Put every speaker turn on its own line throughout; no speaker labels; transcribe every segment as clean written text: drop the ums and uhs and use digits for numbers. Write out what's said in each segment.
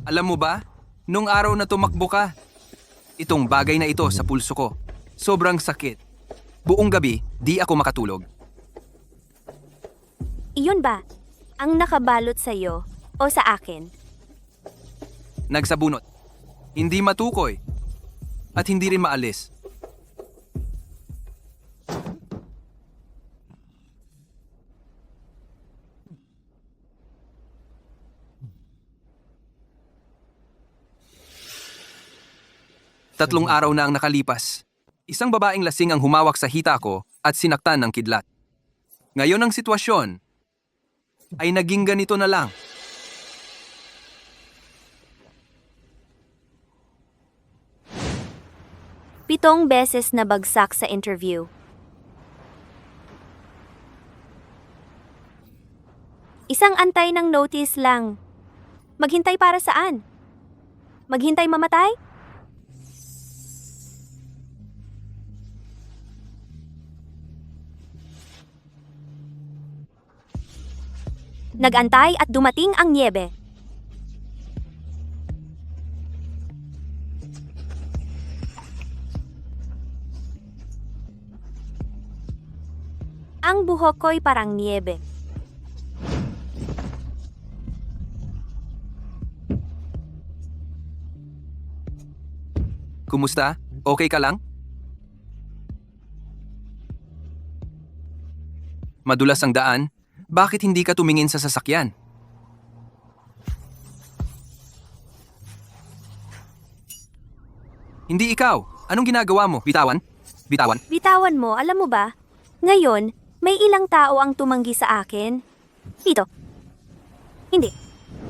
Alam mo ba, nung araw na tumakbo ka, itong bagay na ito sa pulso ko. Sobrang sakit. Buong gabi, di ako makatulog.
Iyon ba? Ang nakabalot sa'yo o sa akin?
Nagsabunot. Hindi matukoy. At hindi rin maalis. Tatlong araw na ang nakalipas. Isang babaeng lasing ang humawak sa hita ko at sinaktan ng kidlat. Ngayon ang sitwasyon ay naging ganito na lang.
Pitong beses na bagsak sa interview. Isang antay ng notice lang. Maghintay para saan? Maghintay mamatay? Nagantay at dumating ang niebe. Ang buhok ko'y parang niebe.
Kumusta? Okay ka lang? Madulas ang daan. Bakit hindi ka tumingin sa sasakyan? Hindi ikaw. Anong ginagawa mo? Bitawan? Bitawan?
Bitawan mo, alam mo ba? Ngayon, may ilang tao ang tumanggi sa akin. Pito. Hindi.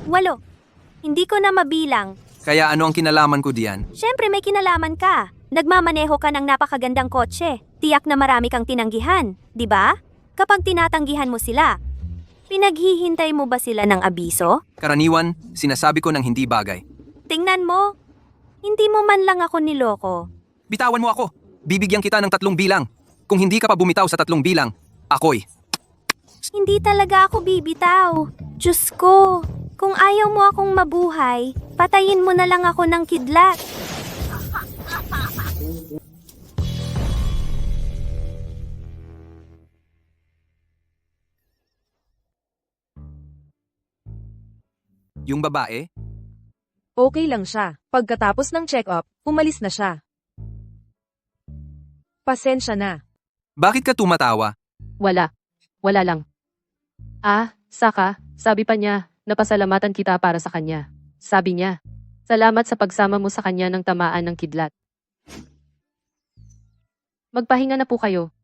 8. Hindi ko na mabilang.
Kaya ano ang kinalaman ko diyan?
Siyempre may kinalaman ka. Nagmamaneho ka ng napakagandang kotse. Tiyak na marami kang tinanggihan, di ba? Kapag tinatanggihan mo sila, pinaghihintay mo ba sila ng abiso?
Karaniwan, sinasabi ko ng hindi bagay.
Tingnan mo. Hindi mo man lang ako niloko.
Bitawan mo ako. Bibigyan kita ng 3 bilang. Kung hindi ka pa bumitaw sa 3 bilang, ako'y...
Hindi talaga ako bibitaw. Diyos ko. Kung ayaw mo akong mabuhay, patayin mo na lang ako ng kidlat.
Yung babae?
Okay lang siya. Pagkatapos ng check-up, umalis na siya. Pasensya na.
Bakit ka tumatawa?
Wala. Wala lang. Saka, sabi pa niya, napasalamatan kita para sa kanya. Sabi niya, salamat sa pagsama mo sa kanya ng tamaan ng kidlat. Magpahinga na po kayo.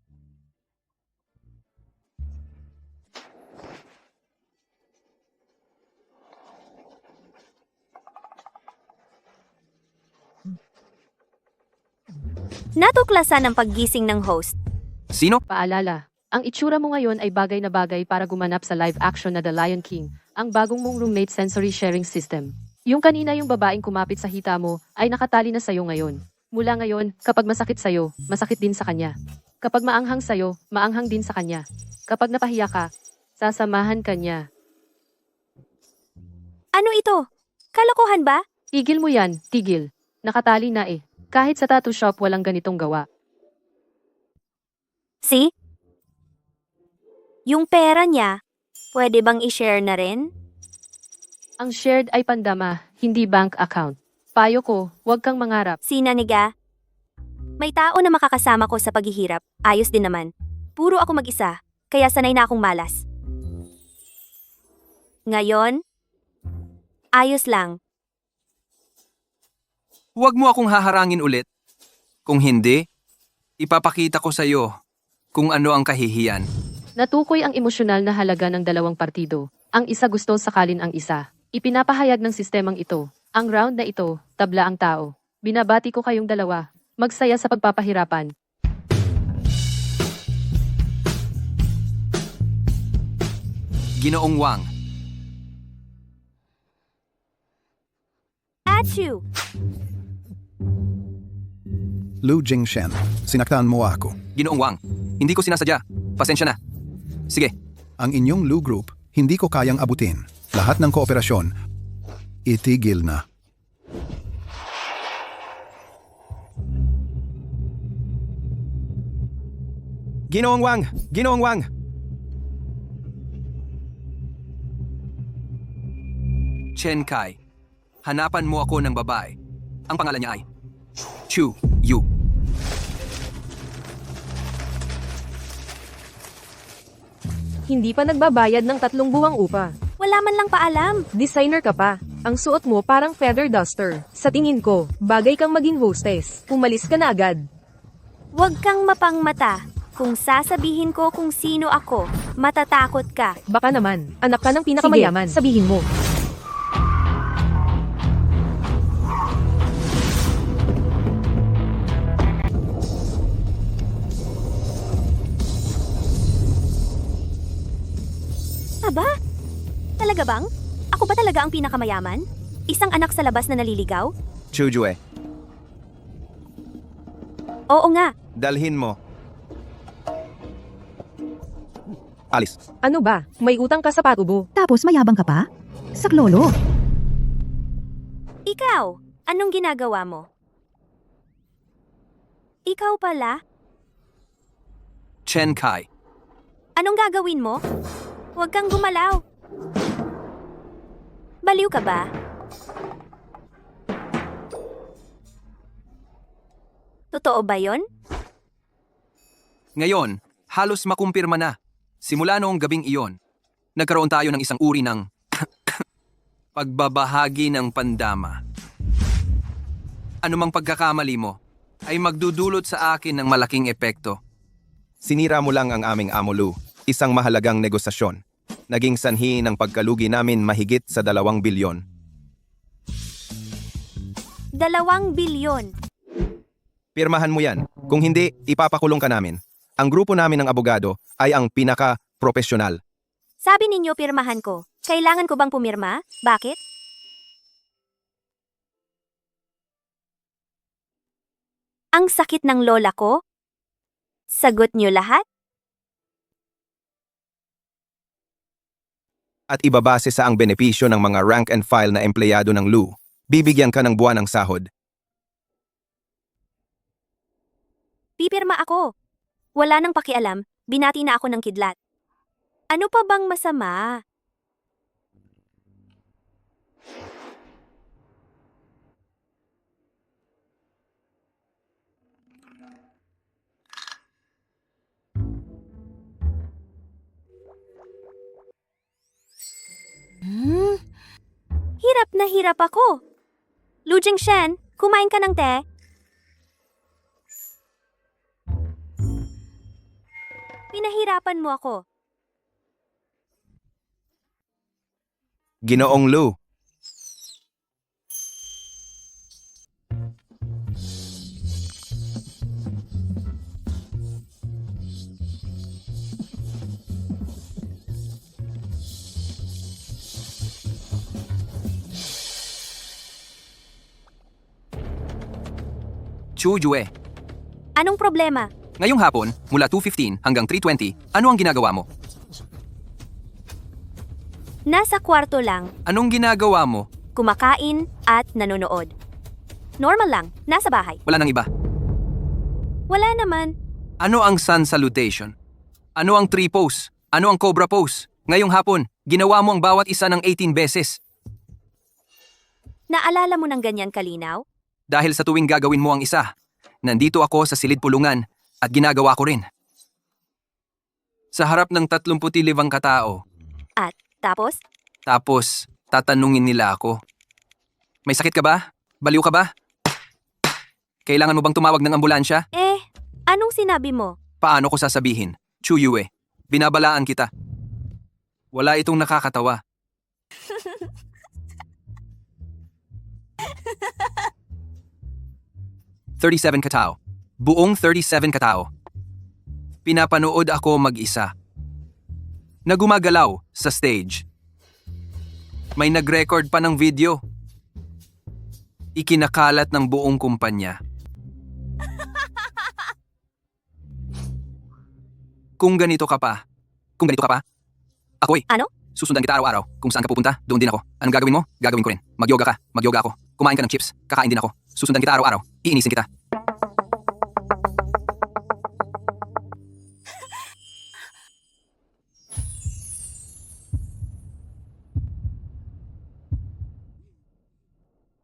Natuklasan ang paggising ng host.
Sino?
Paalala, ang itsura mo ngayon ay bagay na bagay para gumanap sa live action na The Lion King, ang bagong mong roommate sensory sharing system. Yung kanina yung babaeng kumapit sa hita mo ay nakatali na sa'yo ngayon. Mula ngayon, kapag masakit sa'yo, masakit din sa kanya. Kapag maanghang sa'yo, maanghang din sa kanya. Kapag napahiya ka, sasamahan ka niya.
Ano ito? Kalokohan ba?
Tigil mo yan, tigil. Nakatali na eh. Kahit sa tattoo shop walang ganitong gawa.
See? Yung pera niya, pwede bang i-share na rin?
Ang shared ay pandama, hindi bank account. Payo ko, huwag kang mangarap.
Sinaniga? May tao na makakasama ko sa paghihirap. Ayos din naman. Puro ako mag-isa, kaya sanay na akong malas. Ngayon, ayos lang.
Huwag mo akong haharangin ulit. Kung hindi, ipapakita ko sa iyo kung ano ang kahihiyan.
Natukoy ang emosyonal na halaga ng dalawang partido. Ang isa gusto sakalin ang isa. Ipinapahayag ng sistemang ito. Ang round na ito, tabla ang tao. Binabati ko kayong dalawa. Magsaya sa pagpapahirapan.
Ginoong Wang,
Achoo!
Lu Jingshen, sinaktan mo ako.
Ginoong Wang, hindi ko sinasadya. Pasensya na. Sige,
Ang inyong Lu Group, hindi ko kayang abutin. Lahat ng kooperasyon, Itigil na.
Ginoong Wang! Ginoong Wang! Chen Kai, hanapan mo ako ng babae. Ang pangalan niya ay Chu Yu.
Hindi pa nagbabayad ng 3 buwang upa.
Wala man lang paalam.
Designer ka pa. Ang suot mo parang feather duster. Sa tingin ko, bagay kang maging hostess. Umalis ka na agad.
Huwag kang mapangmata. Kung sasabihin ko kung sino ako, matatakot ka.
Baka naman, anak ka ng pinakamayaman. Sige, sabihin mo.
Aba? Talaga bang? Ako ba talaga ang pinakamayaman? Isang anak sa labas na naliligaw?
Chujue,
Oo nga.
dalhin mo. Alis.
Ano ba? May utang ka sa patubo.
Tapos mayabang ka pa? Saklolo.
Ikaw, anong ginagawa mo? Ikaw pala?
Chen Kai,
Anong gagawin mo? Huwag kang gumalaw. Baliw ka ba? Totoo ba yon?
ngayon, halos makumpirma na. Simula noong gabing iyon, nagkaroon tayo ng isang uri ng pagbabahagi ng pandama. Anumang pagkakamali mo ay magdudulot sa akin ng malaking epekto.
Sinira mo lang ang aming Amo Lu, isang mahalagang negosasyon. Naging sanhi ng pagkalugi namin mahigit sa 2 bilyon.
2 bilyon.
Pirmahan mo yan. Kung hindi, ipapakulong ka namin. Ang grupo namin ng abogado ay ang pinaka-profesional.
Sabi ninyo pirmahan ko. Kailangan ko bang pumirma? Bakit? Ang sakit ng lola ko? Sagot nyo lahat?
At ibabase sa ang benepisyo ng mga rank and file na empleyado ng Lu. Bibigyan ka ng buwan ng sahod.
Pipirma ako. Wala nang pakialam, binati na ako ng kidlat. Ano pa bang masama? Hirap na hirap ako. Lu Jingshen, kumain ka ng te? Pinahirapan mo ako.
Ginoong Lu,
Chujue,
Anong problema?
ngayong hapon, mula 2:15 hanggang 3:20, ano ang ginagawa mo?
Nasa kwarto lang,
Anong ginagawa mo?
kumakain at nanonood. Normal lang, nasa bahay.
Wala nang iba.
Wala naman.
Ano ang sun salutation? Ano ang tree pose? Ano ang cobra pose? Ngayong hapon, ginawa mo ang bawat isa ng 18 beses.
Naalala mo ng ganyan kalinaw?
Dahil sa tuwing gagawin mo ang isa, nandito ako sa silid pulungan at ginagawa ko rin. Sa harap ng 35 katao,
At tapos,
tapos tatanungin nila ako. May sakit ka ba? Baliw ka ba? Kailangan mo bang tumawag ng ambulansya?
anong sinabi mo?
Paano ko sasabihin? Chuyue, binabalaan kita. Wala itong nakakatawa. $37 katao. Buong 37 katao. Pinapanood ako mag-isa. Nagumagalaw sa stage. May nag-record pa ng video. Ikinakalat ng buong kumpanya. Kung ganito ka pa, ako'y
Ano?
Susundan kita araw-araw. Kung saan ka pupunta, doon din ako. Anong gagawin mo? Gagawin ko rin. Mag-yoga ka. Mag-yoga ako. Kumain ka ng chips. Kakain din ako. Susundan kita araw-araw. Iinisin kita.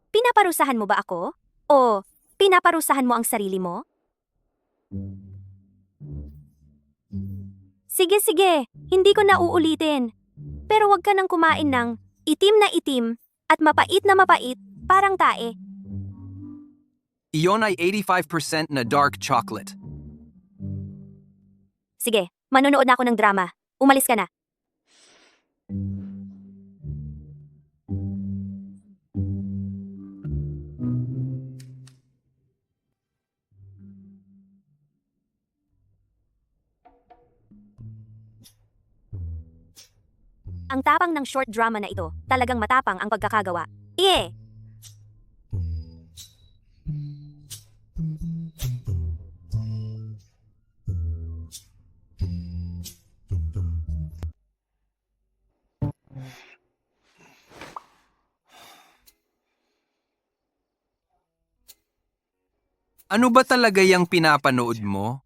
Pinaparusahan mo ba ako? O pinaparusahan mo ang sarili mo? Sige, sige. Hindi ko na uulitin. Pero wag ka nang kumain ng itim na itim at mapait na mapait, parang tae.
Iyon ay 85% na dark chocolate.
Sige, manonood na ako ng drama. Umalis ka na. Ang tapang ng short drama na ito, talagang matapang ang pagkakagawa. Iye!
Ano ba talaga yung pinapanood mo?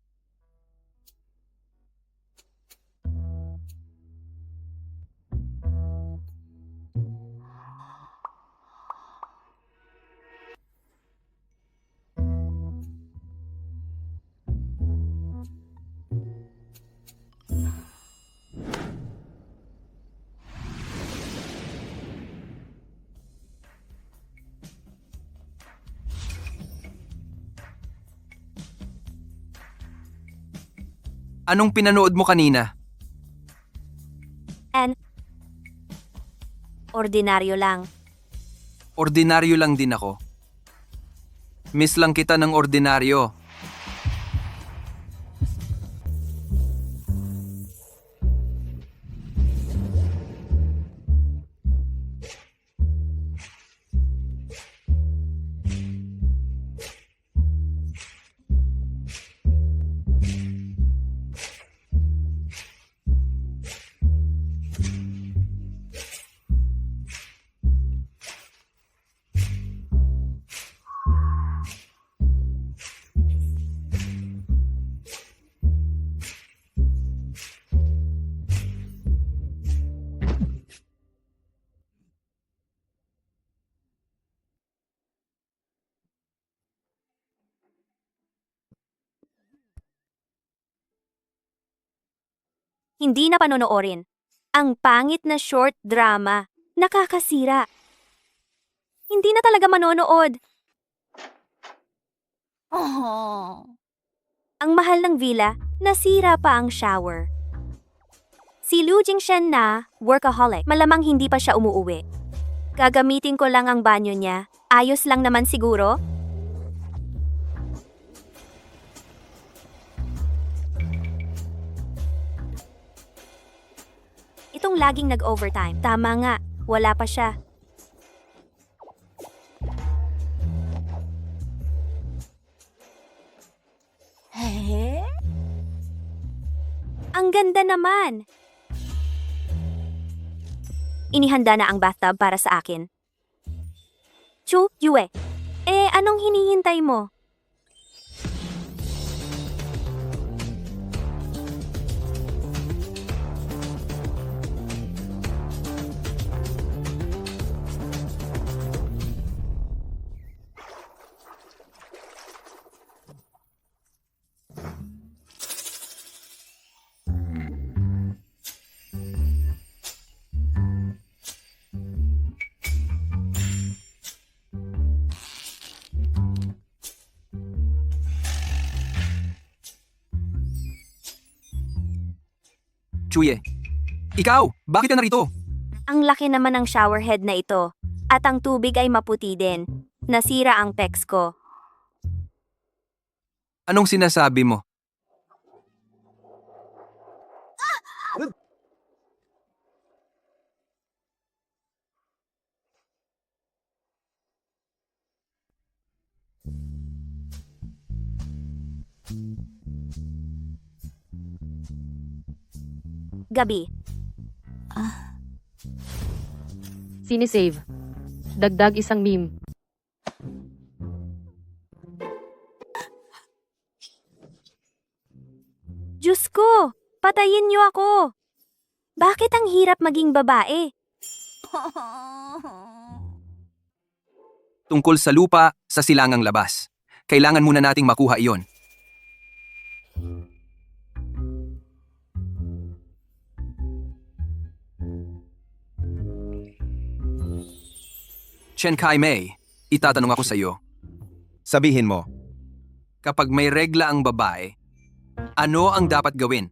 Anong pinanood mo kanina?
Ordinaryo lang.
Ordinaryo lang din ako. Miss lang kita ng ordinaryo.
Hindi na panonoorin. Ang pangit na short drama. Nakakasira. Hindi na talaga manonood. Ang mahal ng villa, nasira pa ang shower. Si Liu Jingshen na, workaholic, malamang hindi pa siya umuuwi. Gagamitin ko lang ang banyo niya. Ayos lang naman siguro. Itong laging nag-overtime. Tama nga, wala pa siya. Ang ganda naman! Inihanda na ang bathtub para sa akin. Chu, Yue. Anong hinihintay mo?
Chuye. Ikaw, bakit ka narito?
Ang laki naman ng showerhead na ito. At ang tubig ay maputi din. Nasira ang pecs ko.
Anong sinasabi mo?
Gabi.
Sinisave. Dagdag isang meme.
Diyos ko! Patayin niyo ako! Bakit ang hirap maging babae?
Tungkol sa lupa sa silangang labas. Kailangan muna nating makuha iyon. Chen Kai Mei, itatanong ako sa iyo.
Sabihin mo,
Kapag may regla ang babae, ano ang dapat gawin?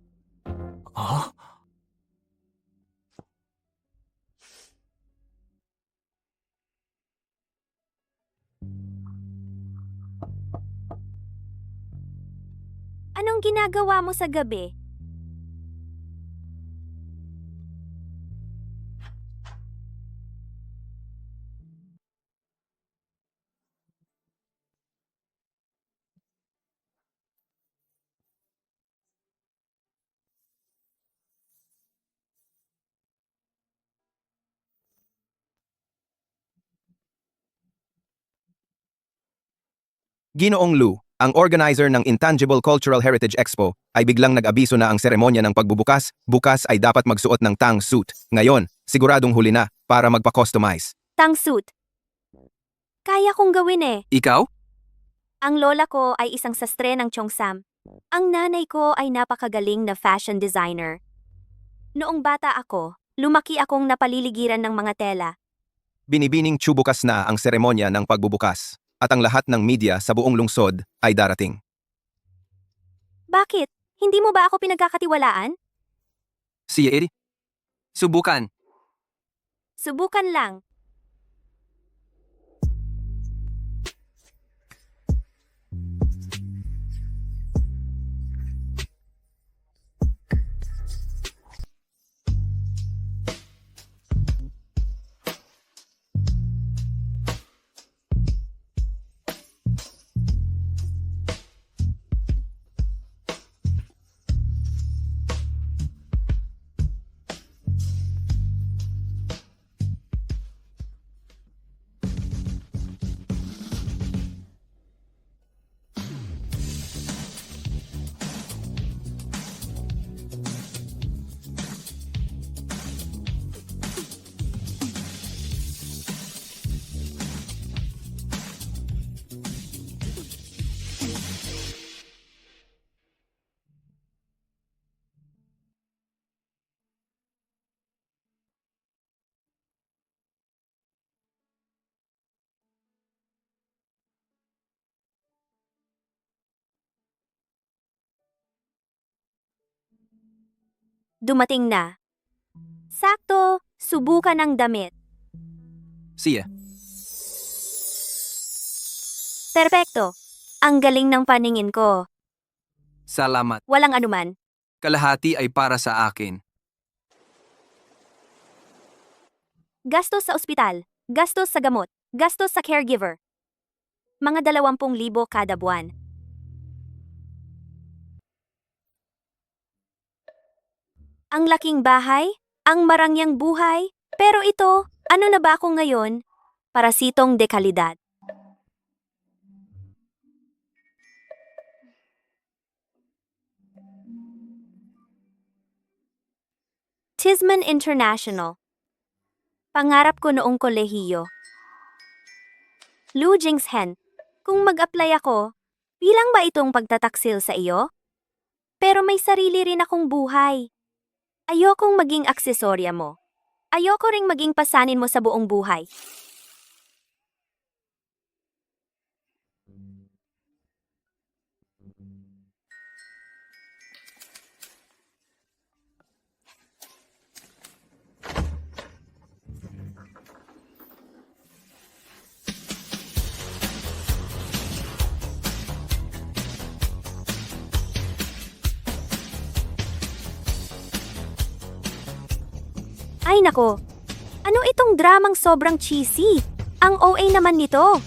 Anong ginagawa mo sa gabi?
Ginoong Lu, ang organizer ng Intangible Cultural Heritage Expo, ay biglang nag-abiso na ang seremonya ng pagbubukas, bukas ay dapat magsuot ng tang suit. Ngayon, siguradong huli na para magpa-customize.
Tangsuit. Kaya kong gawin eh.
Ikaw?
Ang lola ko ay isang sastre ng Cheongsam. Ang nanay ko ay napakagaling na fashion designer. Noong bata ako, lumaki akong napaliligiran ng mga tela.
Binibining tsubukas na ang seremonya ng pagbubukas, at ang lahat ng media sa buong lungsod ay darating.
Bakit? Hindi mo ba ako pinagkakatiwalaan?
Si Eddie? Subukan.
Subukan lang. Dumating na. Sakto, subukan ang damit.
Siya.
Perpekto. Ang galing ng paningin ko.
Salamat.
Walang anuman.
Kalahati ay para sa akin.
Gastos sa ospital, gastos sa gamot, gastos sa caregiver. Mga 20,000 kada buwan. Ang laking bahay, ang marangyang buhay, pero ito, ano na ba ako ngayon? Parasitong de kalidad. Tisman International. Pangarap ko noong kolehiyo. Lu Jingshen, kung mag-apply ako, bilang ba itong pagtataksil sa iyo? Pero may sarili rin akong buhay. Ayokong maging aksesorya mo. Ayoko ring maging pasanin mo sa buong buhay. Ay nako, ano itong dramang sobrang cheesy? Ang OA naman nito.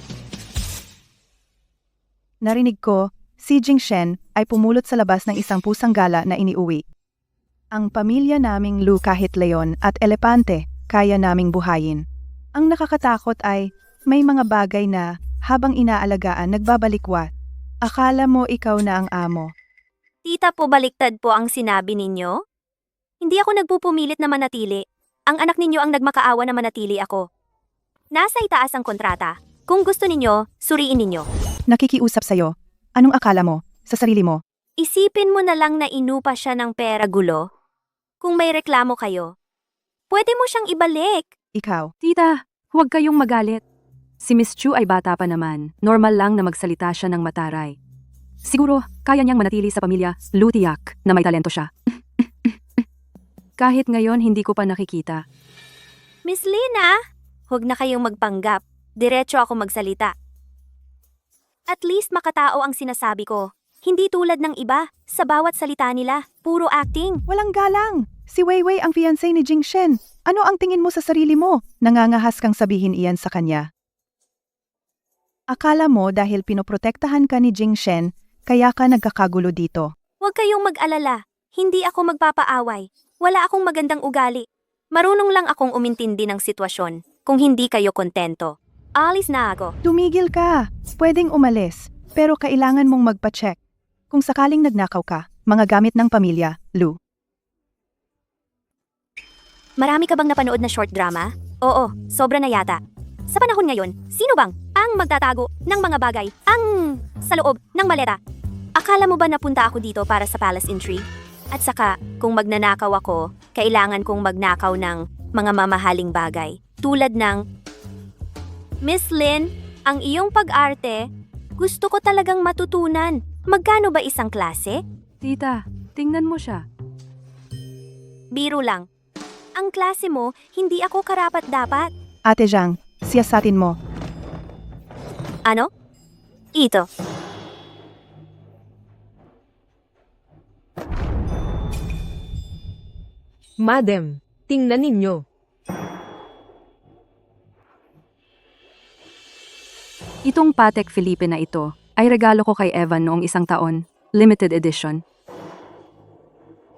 Narinig ko, si Jingshen ay pumulot sa labas ng isang pusang gala na iniuwi. Ang pamilya naming Lu kahit leon at elepante kaya naming buhayin. Ang nakakatakot ay may mga bagay na habang inaalagaan nagbabalikwat. Akala mo ikaw na ang amo.
Tita po baliktad po ang sinabi ninyo? Hindi ako nagpupumilit na manatili. Ang anak ninyo ang nagmakaawa na manatili ako. Nasa itaas ang kontrata. Kung gusto ninyo, suriin ninyo.
Nakikiusap sa'yo. Anong akala mo sa sarili mo?
Isipin mo na lang na inupa siya ng pera gulo. Kung may reklamo kayo, pwede mo siyang ibalik.
Ikaw.
Tita, huwag kayong magalit. Si Miss Chu ay bata pa naman. Normal lang na magsalita siya ng mataray. Siguro, kaya niyang manatili sa pamilya, Lutiak, na may talento siya. Kahit ngayon hindi ko pa nakikita.
Miss Lina, huwag na kayong magpanggap. Diretso ako magsalita. At least makatao ang sinasabi ko. Hindi tulad ng iba, sa bawat salita nila, puro acting.
Walang galang. Si Weiwei ang fiancé ni Jingshen. Ano ang tingin mo sa sarili mo? Nangangahas kang sabihin iyan sa kanya. Akala mo dahil pinoprotektahan ka ni Jingshen, kaya ka nagkakagulo dito.
Huwag kayong mag-alala. Hindi ako magpapaaway. Wala akong magandang ugali. Marunong lang akong umintindi ng sitwasyon kung hindi kayo kontento. Alis na ako.
Tumigil ka. Pwedeng umalis. Pero kailangan mong magpa-check. Kung sakaling nagnakaw ka, mga gamit ng pamilya, Lu.
Marami ka bang napanood na short drama? Oo, sobra na yata. Sa panahon ngayon, sino bang ang magtatago ng mga bagay ang sa loob ng maleta? Akala mo ba napunta ako dito para sa palace intrigue? At saka, kung magnanakaw ako, kailangan kong magnakaw ng mga mamahaling bagay. Tulad ng, Miss Lin, ang iyong pag-arte, gusto ko talagang matutunan. Magkano ba isang klase?
Tita, tingnan mo siya.
Biro lang. Ang klase mo, hindi ako karapat-dapat.
Ate Zhang, siyasatin mo.
Ano? Ito.
Madam, tingnan ninyo. Itong Patek Philippe na ito ay regalo ko kay Evan noong isang taon. Limited edition.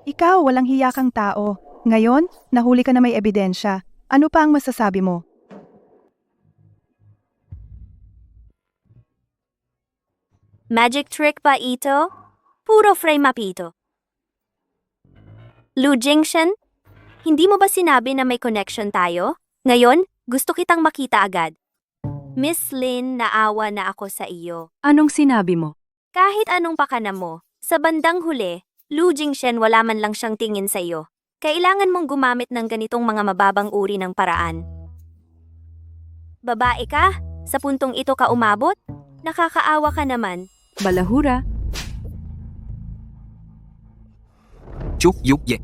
Ikaw, walang hiya kang tao. Ngayon, nahuli ka na may ebidensya. Ano pa ang masasabi mo?
Magic trick ba ito? Puro frame up ito. Lu Jingshen, hindi mo ba sinabi na may connection tayo? Ngayon, gusto kitang makita agad. Miss Lin, naawa na ako sa iyo.
Anong sinabi mo?
Kahit anong pakana mo, sa bandang huli, Lu Jingshen wala man lang siyang tingin sa iyo. Kailangan mong gumamit ng ganitong mga mababang uri ng paraan. Babae ka? Sa puntong ito ka umabot? Nakakaawa ka naman.
Balahura.
Chuk yuk ye.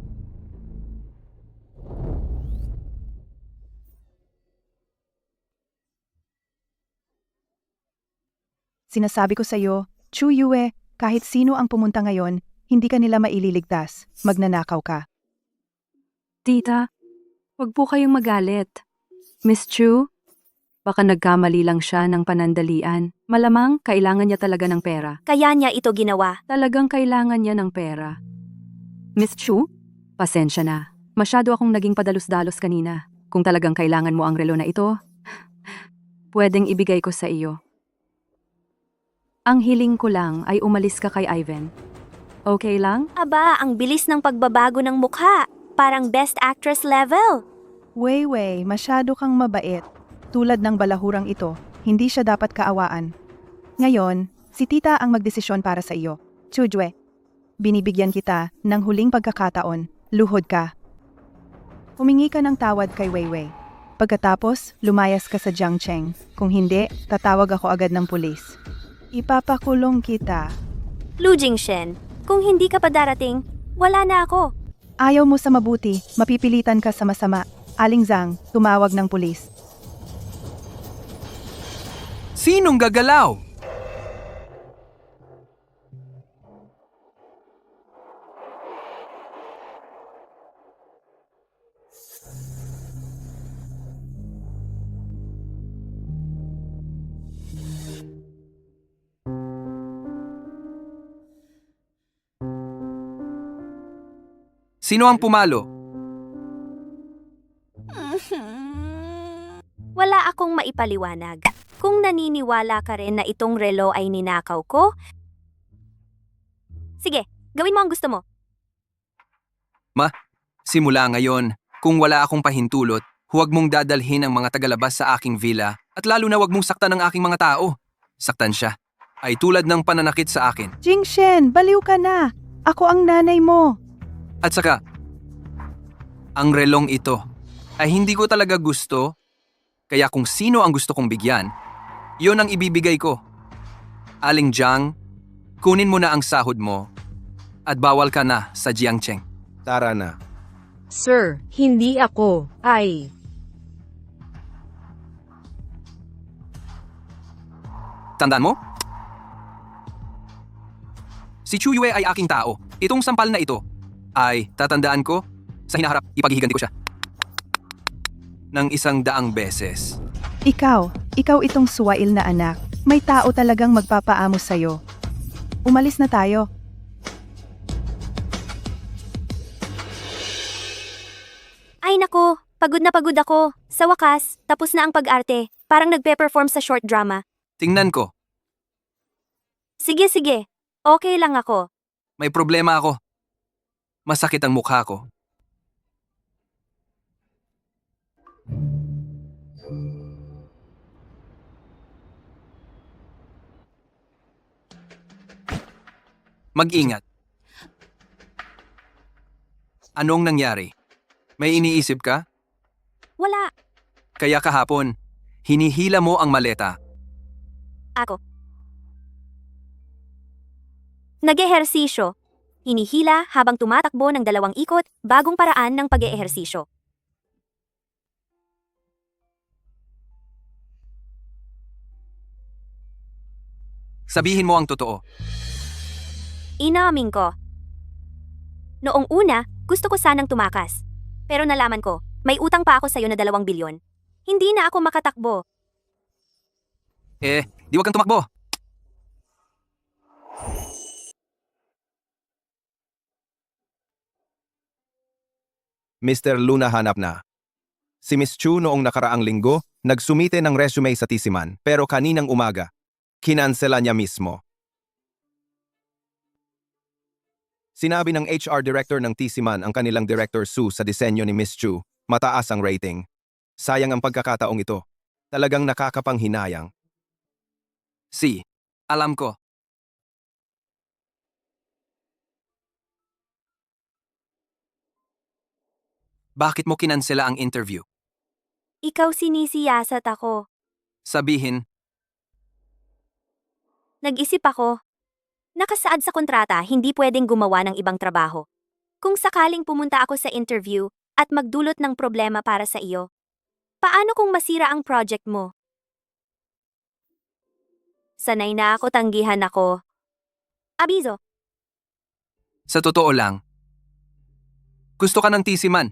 Sinasabi ko sa iyo, Chu Yue, kahit sino ang pumunta ngayon, hindi ka nila maililigtas. Magnanakaw ka.
Tita, wag po kayong magalit. Miss Chu, baka nagkamali lang siya ng panandalian. Malamang kailangan niya talaga ng pera.
Kaya niya ito ginawa.
Talagang kailangan niya ng pera. Miss Chu, pasensya na. Masyado akong naging padalos-dalos kanina. Kung talagang kailangan mo ang relo na ito, pwedeng ibigay ko sa iyo. Ang hiling ko lang ay umalis ka kay Ivan. Okay lang?
Aba, ang bilis ng pagbabago ng mukha. Parang best actress level.
Weiwei, masyado kang mabait. Tulad ng balahurang ito, hindi siya dapat kaawaan. Ngayon, si tita ang magdesisyon para sa iyo. Chujue, binibigyan kita ng huling pagkakataon. Luhod ka. Humingi ka ng tawad kay Weiwei. Pagkatapos, lumayas ka sa Jiangcheng. Kung hindi, tatawag ako agad ng pulis. Ipapakulong kita.
Lu Jingshen, kung hindi ka pa darating, wala na ako.
Ayaw mo sa mabuti, mapipilitan ka sa masama. Aling Zhang, tumawag ng pulis.
Sinong gagalaw? Sino ang pumalo?
maipaliwanag. Kung naniniwala ka rin na itong relo ay ninakaw ko, sige, gawin mo ang gusto mo.
Simula ngayon, kung wala akong pahintulot, huwag mong dadalhin ang mga tagalabas sa aking villa at lalo na huwag mong saktan ang aking mga tao. Saktan siya. Ay tulad ng pananakit sa akin.
Jingshen, baliw ka na. Ako ang nanay mo.
At saka, ang relong ito ay hindi ko talaga gusto, kaya kung sino ang gusto kong bigyan, yon ang ibibigay ko. Aling Jiang, kunin mo na ang sahod mo at bawal ka na sa Jiangcheng.
Tara na.
Sir, hindi ako. Ay.
Tandaan mo? Si Chu Yue ay aking tao. Itong sampal na ito ay tatandaan ko sa hinaharap, ipaghihiganti ko siya ng 100 beses.
Ikaw itong suwail na anak. May tao talagang magpapaamo sa'yo. Umalis na tayo.
Ay nako, pagod na pagod ako. Sa wakas, tapos na ang pag-arte. Parang nagpe-perform sa short drama.
Tingnan ko,
Sige, sige. Okay lang ako.
may problema ako. Masakit ang mukha ko. Mag-ingat. Anong nangyari? May iniisip ka?
Wala.
Kaya kahapon, hinihila mo ang maleta.
Ako. Nag-ehersisyo. Hinihila habang tumatakbo ng 2 ikot, bagong paraan ng pag-eehersisyo.
Sabihin mo ang totoo.
Inamin ko. Noong una, gusto ko sanang tumakas. Pero nalaman ko, may utang pa ako sa'yo na 2 bilyon. Hindi na ako makatakbo.
Di wag kang tumakbo.
Mr. Luna hanap na. Si Miss Chu noong nakaraang linggo, nagsumite ng resume sa Tisiman, pero kaninang umaga, kinansela niya mismo. Sinabi ng HR Director ng Tisiman ang kanilang Director Su sa disenyo ni Miss Chu, mataas ang rating. Sayang ang pagkakataong ito. Talagang nakakapanghinayang.
Alam ko. Bakit mo kinansela ang interview?
Ikaw sinisiyasat ako.
Sabihin,
Nag-isip ako. Nakasaad sa kontrata, hindi pwedeng gumawa ng ibang trabaho. Kung sakaling pumunta ako sa interview at magdulot ng problema para sa iyo, paano kung masira ang project mo? Sanay na ako, tanggihan ako. Abiso,
sa totoo lang, gusto ka ng tisiman.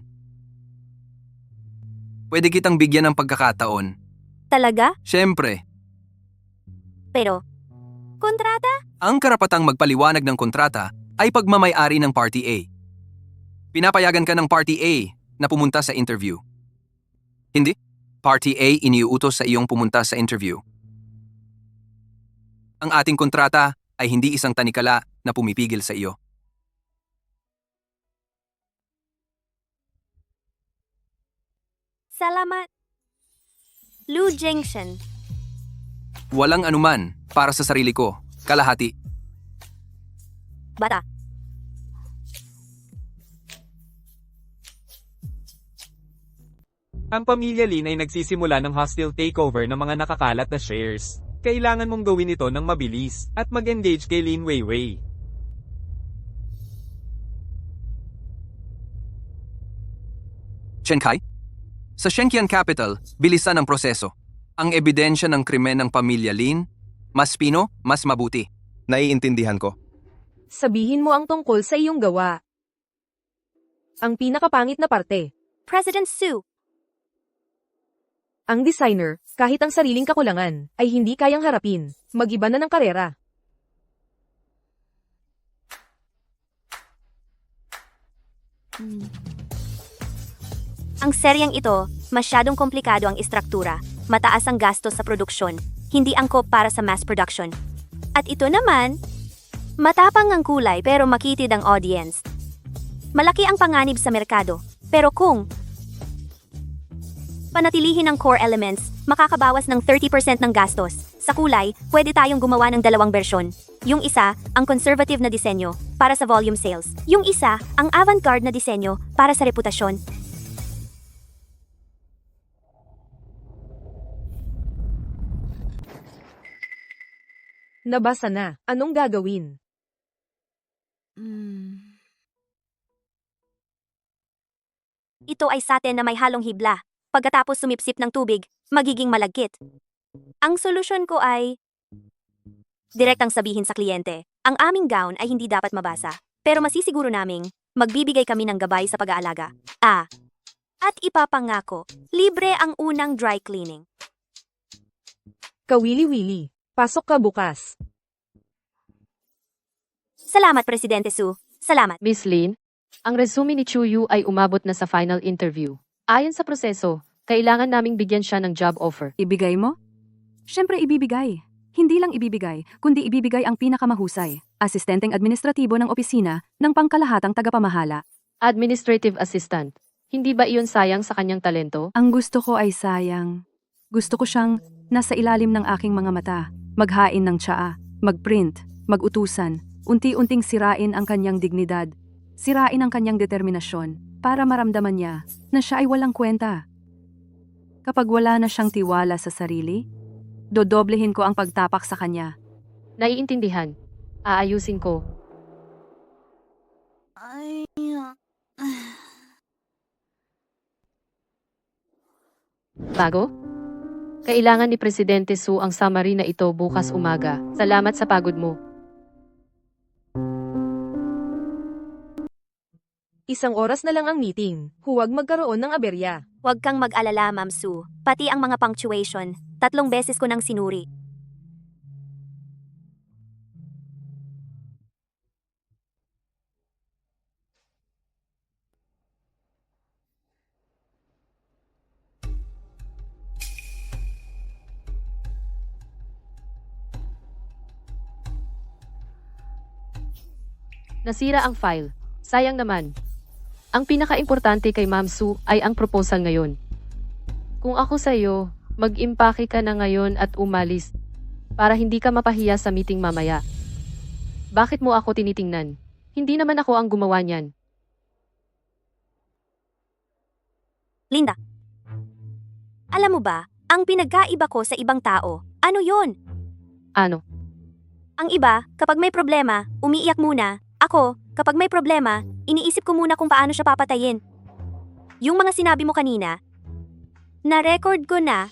Pwede kitang bigyan ng pagkakataon.
talaga?
Siyempre,
Pero, kontrata?
ang karapatang magpaliwanag ng kontrata ay pagmamay-ari ng Party A. Pinapayagan ka ng Party A na pumunta sa interview. Hindi? Party A iniuutos sa iyong pumunta sa interview. Ang ating kontrata ay hindi isang tanikala na pumipigil sa iyo.
Salamat. Lu Jingshen.
Walang anuman para sa sarili ko, kalahati.
Bata.
Ang pamilya Lin ay nagsisimula ng hostile takeover ng mga nakakalat na shares. Kailangan mong gawin ito ng mabilis at mag-engage kay Lin Weiwei.
Shenkai? Sa Shenkian Capital, bilisan ang proseso. Ang ebidensya ng krimen ng pamilya Lin, mas pino, mas mabuti.
Naiintindihan ko.
Sabihin mo ang tungkol sa iyong gawa. Ang pinakapangit na parte.
President Su.
Ang designer, kahit ang sariling kakulangan, ay hindi kayang harapin. Mag-iba na ng karera.
Ang seryeng ito, masyadong komplikado ang istruktura. mataas ang gastos sa produksyon, hindi angkop para sa mass production. At ito naman, matapang ang kulay pero makitid ang audience. Malaki ang panganib sa merkado, pero kung panatilihin ang core elements, makakabawas ng 30% ng gastos. Sa kulay, pwede tayong gumawa ng dalawang bersyon. Yung isa, ang conservative na disenyo, para sa volume sales. Yung isa, ang avant-garde na disenyo, para sa reputasyon.
Nabasa na. Anong gagawin?
Ito ay satin na may halong hibla. Pagkatapos sumipsip ng tubig, magiging malagkit. Ang solusyon ko ay direktang sabihin sa kliyente, ang aming gown ay hindi dapat mabasa, pero masisiguro naming magbibigay kami ng gabay sa pag-aalaga. At ipapangako, libre ang unang dry cleaning.
Kawili-wili. Pasok ka bukas.
Salamat, Presidente Su. Salamat.
Miss Lin, ang resume ni Chuyu ay umabot na sa final interview. Ayon sa proseso, kailangan naming bigyan siya ng job offer.
Ibigay mo? Siyempre ibibigay. Hindi lang ibibigay, kundi ibibigay ang pinakamahusay, asistenteng administratibo ng opisina ng pangkalahatang tagapamahala.
Administrative assistant. Hindi ba iyon sayang sa kanyang talento?
Ang gusto ko ay sayang. Gusto ko siyang nasa ilalim ng aking mga mata, maghain ng tsaa, magprint, magutusan, unti-unting sirain ang kanyang dignidad, sirain ang kanyang determinasyon, para maramdaman niya na siya ay walang kwenta. Kapag wala na siyang tiwala sa sarili, dodoblehin ko ang pagtapak sa kanya.
Naiintindihan. Aayusin ko. Bago? Kailangan ni Presidente Su ang summary na ito bukas umaga. Salamat sa pagod mo.
Isang oras na lang ang meeting. Huwag magkaroon ng aberya.
Huwag kang mag-alala, Ma'am Su. Pati ang mga punctuation, 3 beses ko nang sinuri.
Nasira ang file. Sayang naman. Ang pinaka-importante kay Ma'am Su ay ang proposal ngayon. Kung ako sa'yo, mag-impake ka na ngayon at umalis para hindi ka mapahiya sa meeting mamaya. Bakit mo ako tinitingnan? Hindi naman ako ang gumawa niyan.
Linda, alam mo ba, ang pinagkaiba ko sa ibang tao, ano yon?
Ano?
Ang iba, kapag may problema, umiiyak muna. Ako, kapag may problema, iniisip ko muna kung paano siya papatayin. Yung mga sinabi mo kanina, na-record ko na.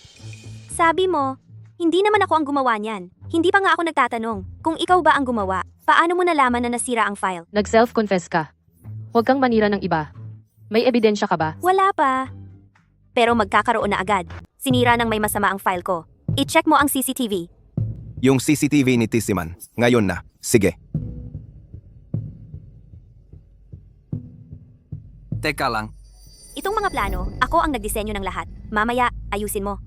Sabi mo, hindi naman ako ang gumawa niyan. Hindi pa nga ako nagtatanong kung ikaw ba ang gumawa. Paano mo nalaman na nasira ang file?
Nag-self-confess ka. Huwag kang manira ng iba. May ebidensya ka ba?
Wala pa. Pero magkakaroon na agad. Sinira ng may masama ang file ko. I-check mo ang CCTV.
Yung CCTV ni Tissiman. Ngayon na. Sige.
Teka lang,
Itong mga plano, ako ang nagdisenyo ng lahat. Mamaya, ayusin mo.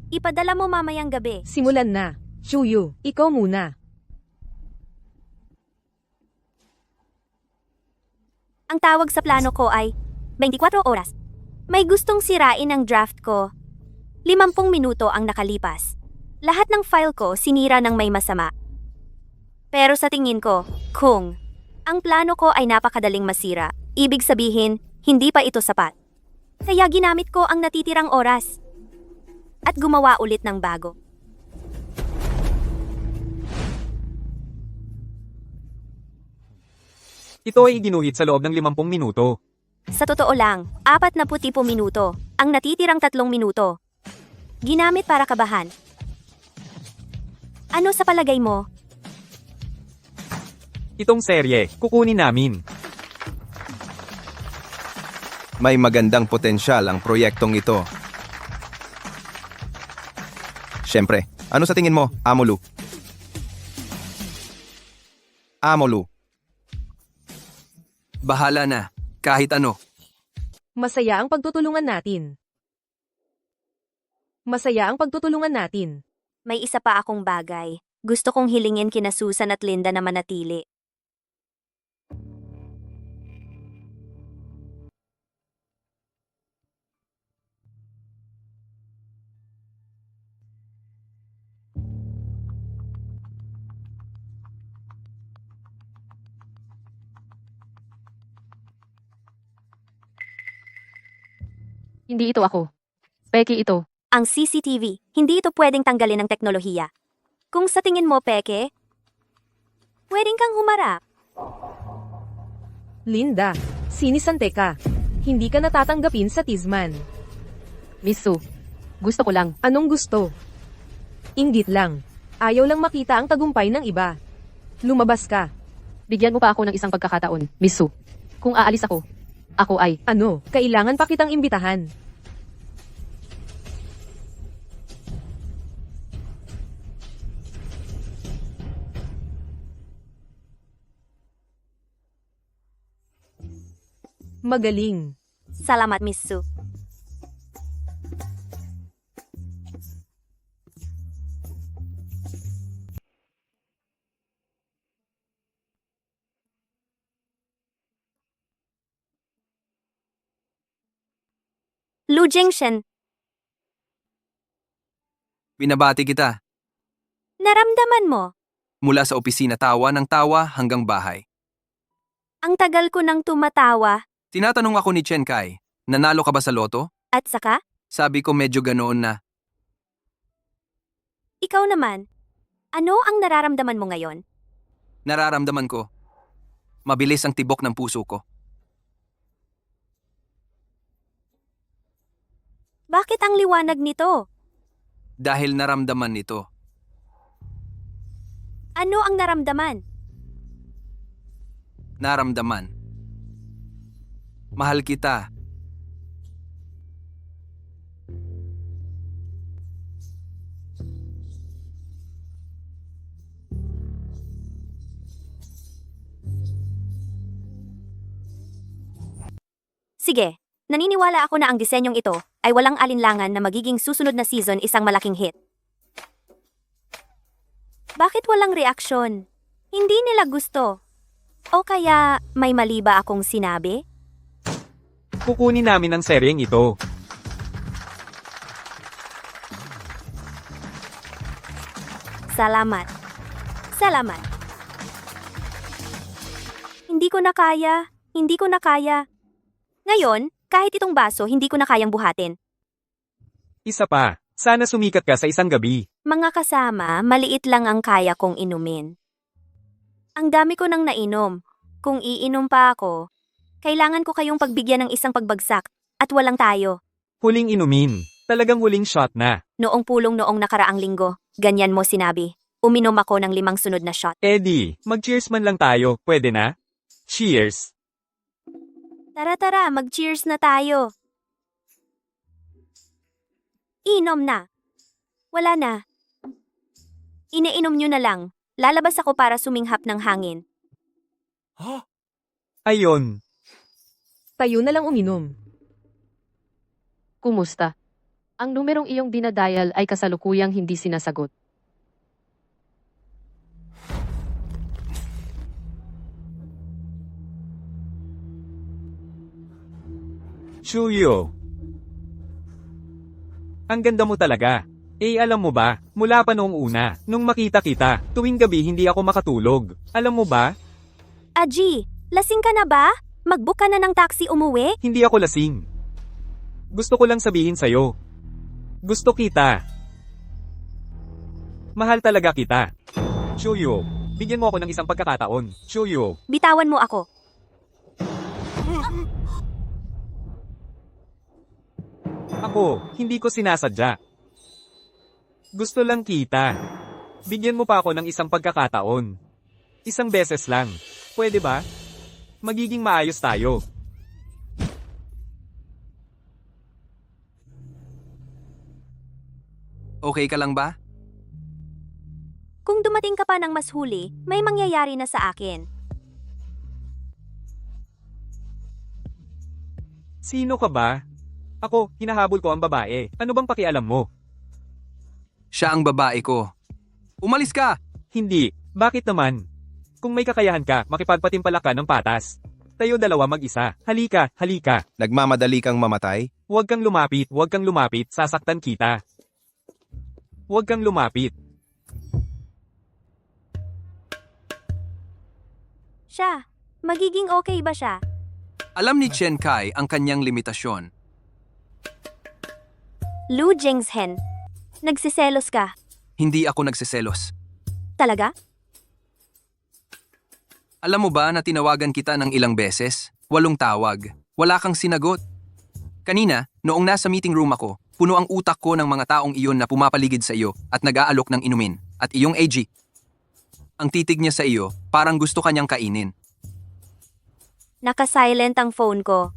Ipadala mo mamayang gabi.
Simulan na. Chuyu, ikaw muna.
Ang tawag sa plano ko ay 24 oras. May gustong sirain ang draft ko. 50 minuto ang nakalipas. Lahat ng file ko sinira ng may masama. Pero sa tingin ko, kung ang plano ko ay napakadaling masira, ibig sabihin, hindi pa ito sapat. Kaya ginamit ko ang natitirang oras at gumawa ulit ng bago.
Ito ay ginuhit sa loob ng 50 minuto.
Sa totoo lang, 40 minuto, ang natitirang 3 minuto. Ginamit para kabahan. Ano sa palagay mo?
Itong serye, kukunin namin.
May magandang potensyal ang proyektong ito. Siyempre, ano sa tingin mo, Amolu? Amolu.
bahala na. Kahit ano.
Masaya ang pagtutulungan natin. Masaya ang pagtutulungan natin.
May isa pa akong bagay. Gusto kong hilingin kina Susan at Linda na manatili.
Hindi ito ako. Peke ito.
Ang CCTV, hindi ito pwedeng tanggalin ng teknolohiya. Kung sa tingin mo, peke, pwedeng kang humarap.
Linda, sinisante ka. Hindi ka natatanggapin sa Tizman.
Miss Sue, gusto ko lang.
Anong gusto? Inggit lang. Ayaw lang makita ang tagumpay ng iba. Lumabas ka.
Bigyan mo pa ako ng isang pagkakataon, Miss Sue. Kung aalis ako ay,
Ano, kailangan pa kitang imbitahan. Magaling.
Salamat, Miss Sue. Lu Jingshen,
Binabati kita.
naramdaman mo.
Mula sa opisina tawa ng tawa hanggang bahay.
Ang tagal ko nang tumatawa.
Tinatanong ako ni Chen Kai, nanalo ka ba sa loto?
At saka,
Sabi ko medyo ganoon na.
ikaw naman. Ano ang nararamdaman mo ngayon?
Nararamdaman ko. Mabilis ang tibok ng puso ko.
Bakit ang liwanag nito?
Dahil naramdaman nito.
Ano ang naramdaman?
Naramdaman. Mahal kita.
Sige, naniniwala ako na ang disenyong ito ay walang alinlangan na magiging susunod na season isang malaking hit. Bakit walang reaksyon? Hindi nila gusto. O kaya may mali ba akong sinabi?
Kukunin namin ang seryeng ito.
Salamat. Salamat. Hindi ko na kaya. Hindi ko na kaya. Ngayon, kahit itong baso, hindi ko na kayang buhatin.
Isa pa, sana sumikat ka sa isang gabi.
Mga kasama, maliit lang ang kaya kong inumin. Ang dami ko nang nainom. Kung iinom pa ako, kailangan ko kayong pagbigyan ng isang pagbagsak at walang tayo.
Huling inumin. Talagang huling shot na.
Noong pulong noong nakaraang linggo, ganyan mo sinabi. Uminom ako ng 5 sunod na shot.
Eddie, mag-cheers man lang tayo. Pwede na? Cheers.
Tara, mag-cheers na tayo. Inom na. Wala na. Iniinom nyo na lang. Lalabas ako para suminghap ng hangin.
Ayon.
Tayo na lang uminom.
Kumusta? Ang numerong iyong dinadial ay kasalukuyang hindi sinasagot.
Chuyo. Ang ganda mo talaga. Alam mo ba, mula pa noong una, nung makita kita, tuwing gabi hindi ako makatulog. Alam mo ba,
Aji, lasing ka na ba? Mag-book ka na ng taxi umuwi?
hindi ako lasing. Gusto ko lang sabihin sa'yo. Gusto kita. Mahal talaga kita. Chuyo, bigyan mo ako ng isang pagkakataon. Chuyo.
Bitawan mo ako.
Ako, hindi ko sinasadya. Gusto lang kita. Bigyan mo pa ako ng isang pagkakataon. Isang beses lang. Pwede ba? Magiging maayos tayo.
Okay ka lang ba?
Kung dumating ka pa ng mas huli, may mangyayari na sa akin.
Sino ka ba? Ako, hinahabol ko ang babae. Ano bang pakialam mo?
Siya ang babae ko. Umalis ka!
Hindi. Bakit naman? Kung may kakayahan ka, makipagpatimpala ka ng patas. Tayo dalawa mag-isa. Halika, halika.
Nagmamadali kang mamatay?
Huwag kang lumapit, sasaktan kita. Huwag kang lumapit.
Siya, magiging okay ba siya?
Alam ni Chen Kai ang kanyang limitasyon.
Lu Jingzhen, nagsiselos ka.
Hindi ako nagsiselos.
Talaga?
Alam mo ba na tinawagan kita ng ilang beses? 8 tawag. Wala kang sinagot. Kanina, noong nasa meeting room ako, puno ang utak ko ng mga taong iyon na pumapaligid sa iyo at nag-aalok ng inumin. At iyong AG. Ang titig niya sa iyo, parang gusto kanyang kainin.
Naka-silent ang phone ko.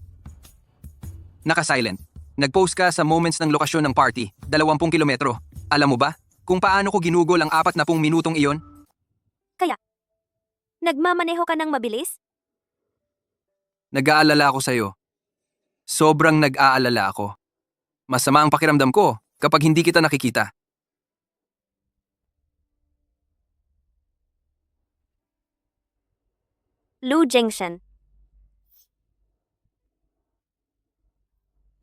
Naka-silent. Nag-post ka sa moments ng lokasyon ng party, 20 kilometro. Alam mo ba kung paano ko ginugol ang 40 minutong iyon?
Nagmamaneho ka ng mabilis?
Nag-aalala ako sa iyo. Sobrang nag-aalala ako. Masama ang pakiramdam ko kapag hindi kita nakikita.
Lu Jingzhen.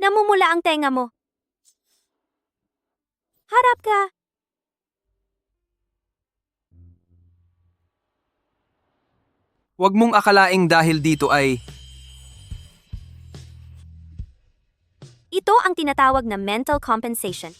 Namumula ang tenga mo. Harap ka.
Huwag mong akalaing dahil dito ay
Ito ang tinatawag na mental compensation.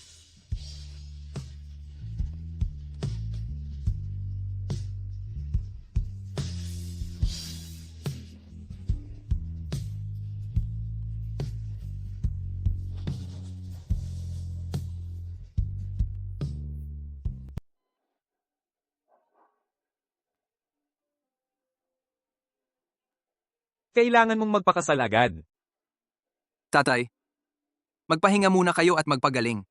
Kailangan mong magpakasal agad.
tatay. Magpahinga muna kayo at magpagaling.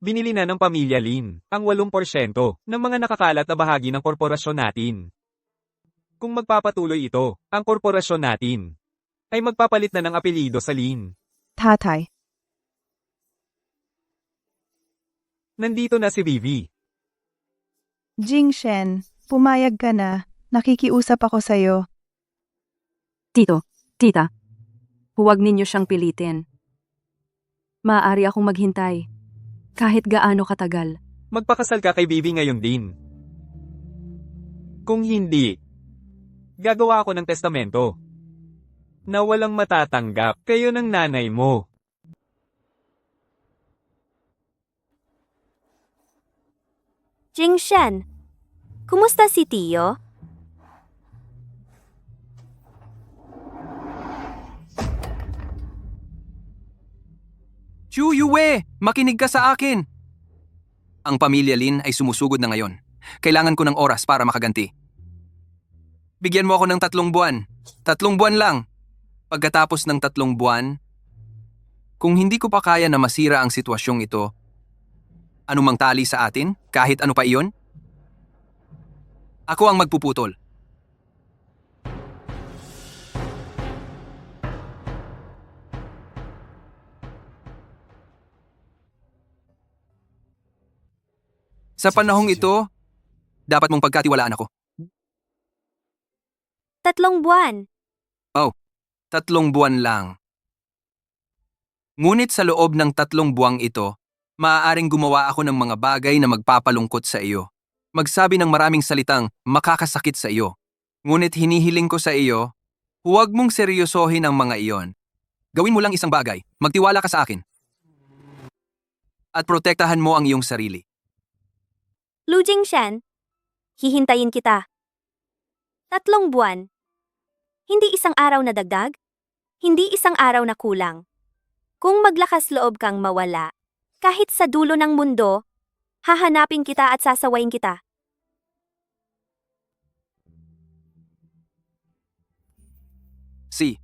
Binili na ng pamilya Lin ang 8% ng mga nakakalat na bahagi ng korporasyon natin. Kung magpapatuloy ito, ang korporasyon natin ay magpapalit na ng apelyido sa Lin.
Tatay,
Nandito na si Vivi.
Jingzhen, pumayag ka na. Nakikiusap ako sa'yo.
Tito, tita, huwag ninyo siyang pilitin. Maaari akong maghintay. Kahit gaano katagal.
Magpakasal ka kay Vivi ngayon din. Kung hindi, gagawa ako ng testamento na walang matatanggap kayo ng nanay mo.
Jingzhen, kumusta si Tio?
Chu Yue! Makinig ka sa akin! Ang pamilya Lin ay sumusugod na ngayon. Kailangan ko ng oras para makaganti. Bigyan mo ako ng 3 buwan. 3 buwan lang. Pagkatapos ng 3 buwan, kung hindi ko pa kaya na masira ang sitwasyong ito, anumang tali sa atin, kahit ano pa iyon, ako ang magpuputol. Sa panahong ito, dapat mong pagkatiwalaan ako.
3 buwan.
3 buwan lang. Ngunit sa loob ng 3 buwang ito, maaaring gumawa ako ng mga bagay na magpapalungkot sa iyo. Magsabi ng maraming salitang makakasakit sa iyo. Ngunit hinihiling ko sa iyo, huwag mong seryosohin ang mga iyon. Gawin mo lang isang bagay, magtiwala ka sa akin. At protektahan mo ang iyong sarili.
Lu Jingzhen, hihintayin kita. 3 buwan. Hindi isang araw na dagdag. Hindi isang araw na kulang. Kung maglakas loob kang mawala, kahit sa dulo ng mundo, hahanapin kita at sasawayin kita.
Si.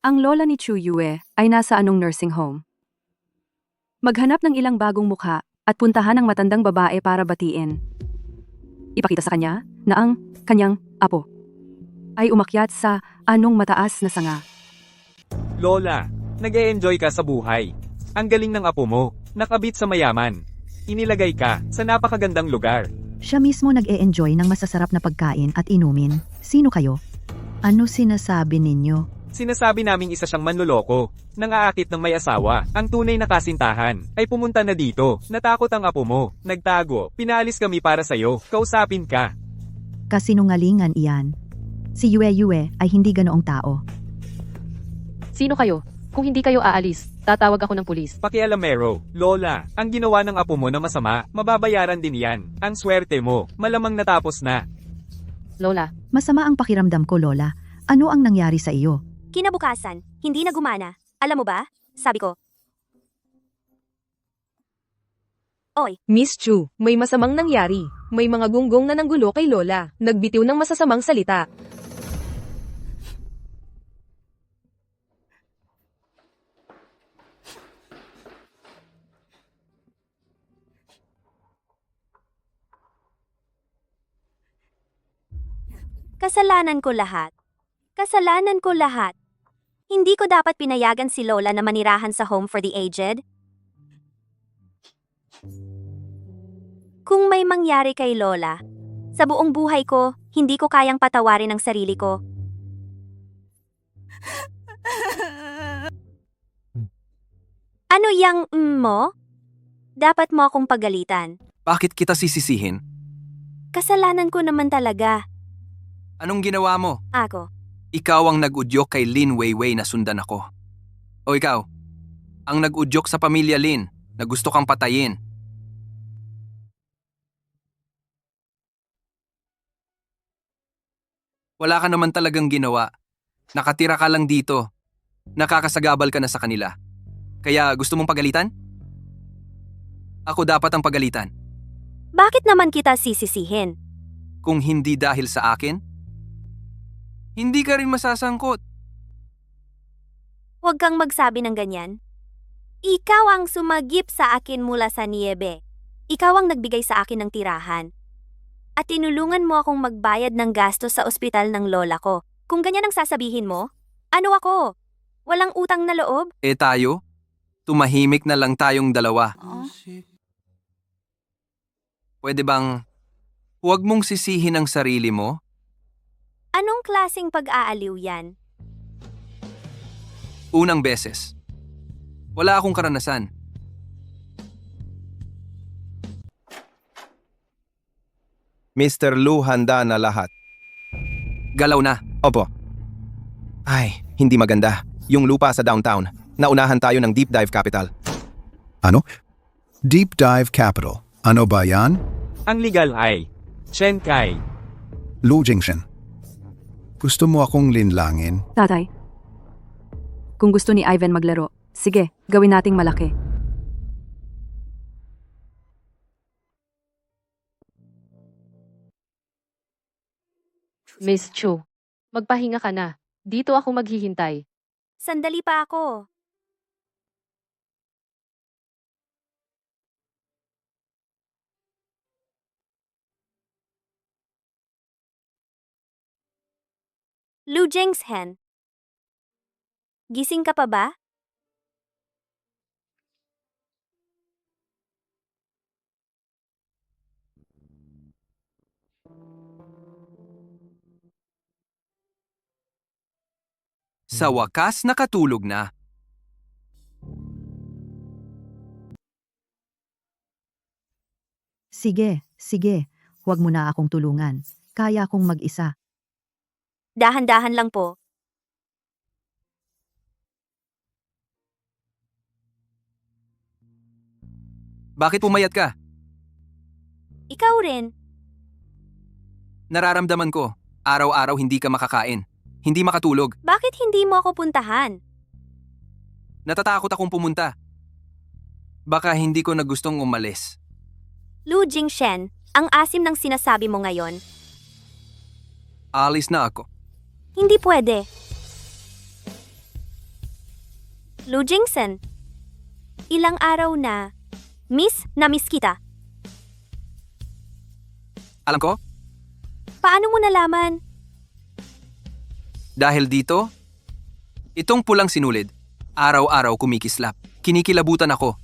Ang lola ni Chu Yue ay nasa anong nursing home. Maghanap ng ilang bagong mukha at puntahan ang matandang babae para batiin. ipakita sa kanya na ang kanyang apo ay umakyat sa anong mataas na sanga.
Lola, nag-e-enjoy ka sa buhay. Ang galing ng apo mo, nakabit sa mayaman. Inilagay ka sa napakagandang lugar.
Siya mismo nag-e-enjoy ng masasarap na pagkain at inumin. Sino kayo? Ano sinasabi ninyo?
Sinasabi naming isa siyang manloloko, nangaakit ng may asawa. Ang tunay na kasintahan ay pumunta na dito. Natakot ang apo mo, nagtago, pinaalis kami para sa'yo. Kausapin ka.
Kasinungalingan iyan. Si Yue Yue ay hindi ganoong tao.
Sino kayo? Kung hindi kayo aalis, tatawag ako ng pulis.
Pakialamero, Lola, ang ginawa ng apo mo na masama, mababayaran din yan. Ang swerte mo, malamang natapos na.
Lola,
Masama ang pakiramdam ko, Lola. Ano ang nangyari sa iyo?
Kinabukasan, hindi na gumana. Alam mo ba? Sabi ko,
Miss Chu, may masamang nangyari. May mga gunggong na nanggulo kay Lola. Nagbitiw ng masasamang salita.
kasalanan ko lahat. Kasalanan ko lahat. Hindi ko dapat pinayagan si Lola na manirahan sa home for the aged. Kung may mangyari kay Lola, sa buong buhay ko, hindi ko kayang patawarin ang sarili ko. Ano yang mo? Dapat mo akong pagalitan.
Bakit kita sisisihin?
Kasalanan ko naman talaga.
Anong ginawa mo?
Ako.
Ikaw ang nag-udyok kay Lin Weiwei na sundan ako. O ikaw, ang nag-udyok sa pamilya Lin na gusto kang patayin. Wala ka naman talagang ginawa. Nakatira ka lang dito. Nakakasagabal ka na sa kanila. Kaya gusto mong pagalitan? Ako dapat ang pagalitan.
Bakit naman kita sisisihin?
Kung hindi dahil sa akin, hindi ka rin masasangkot.
Huwag kang magsabi ng ganyan. Ikaw ang sumagip sa akin mula sa niebe. Ikaw ang nagbigay sa akin ng tirahan. At tinulungan mo akong magbayad ng gastos sa ospital ng lola ko. Kung ganyan ang sasabihin mo, ano ako? Walang utang na loob?
Eh tayo, tumahimik na lang tayong dalawa. Pwede bang huwag mong sisihin ang sarili mo?
Anong klaseng pag-aaliw yan?
Unang beses. Wala akong karanasan.
Mr. Lu, handa na lahat.
Galaw na.
Opo. Ay, hindi maganda. Yung lupa sa downtown. Naunahan tayo ng deep dive capital.
Ano? Deep Dive Capital. Ano ba yan?
Ang legal ay Chen Kai.
Lu Jingshen. Gusto mo akong linlangin?
Tatay, kung gusto ni Ivan maglaro, sige, gawin nating malaki.
Miss Chu, magpahinga ka na. Dito ako maghihintay.
Sandali pa ako. Lu Jingshen. Gising ka pa ba?
Sa wakas nakatulog na.
Sige, sige. Huwag mo na akong tulungan. Kaya akong mag-isa.
Dahan-dahan lang po.
Bakit pumayat ka?
Ikaw rin.
Nararamdaman ko, araw-araw hindi ka makakain. Hindi makatulog.
Bakit hindi mo ako puntahan?
Natatakot akong pumunta. Baka hindi ko na gustong umalis.
Lu Jingshen, ang asim ng sinasabi mo ngayon.
Alis na ako.
Hindi pwede. Lu Jingshen, ilang araw na. Na miss kita.
Alam ko,
Paano mo nalaman?
Dahil dito, itong pulang sinulid, araw-araw kumikislap. Kinikilabutan ako.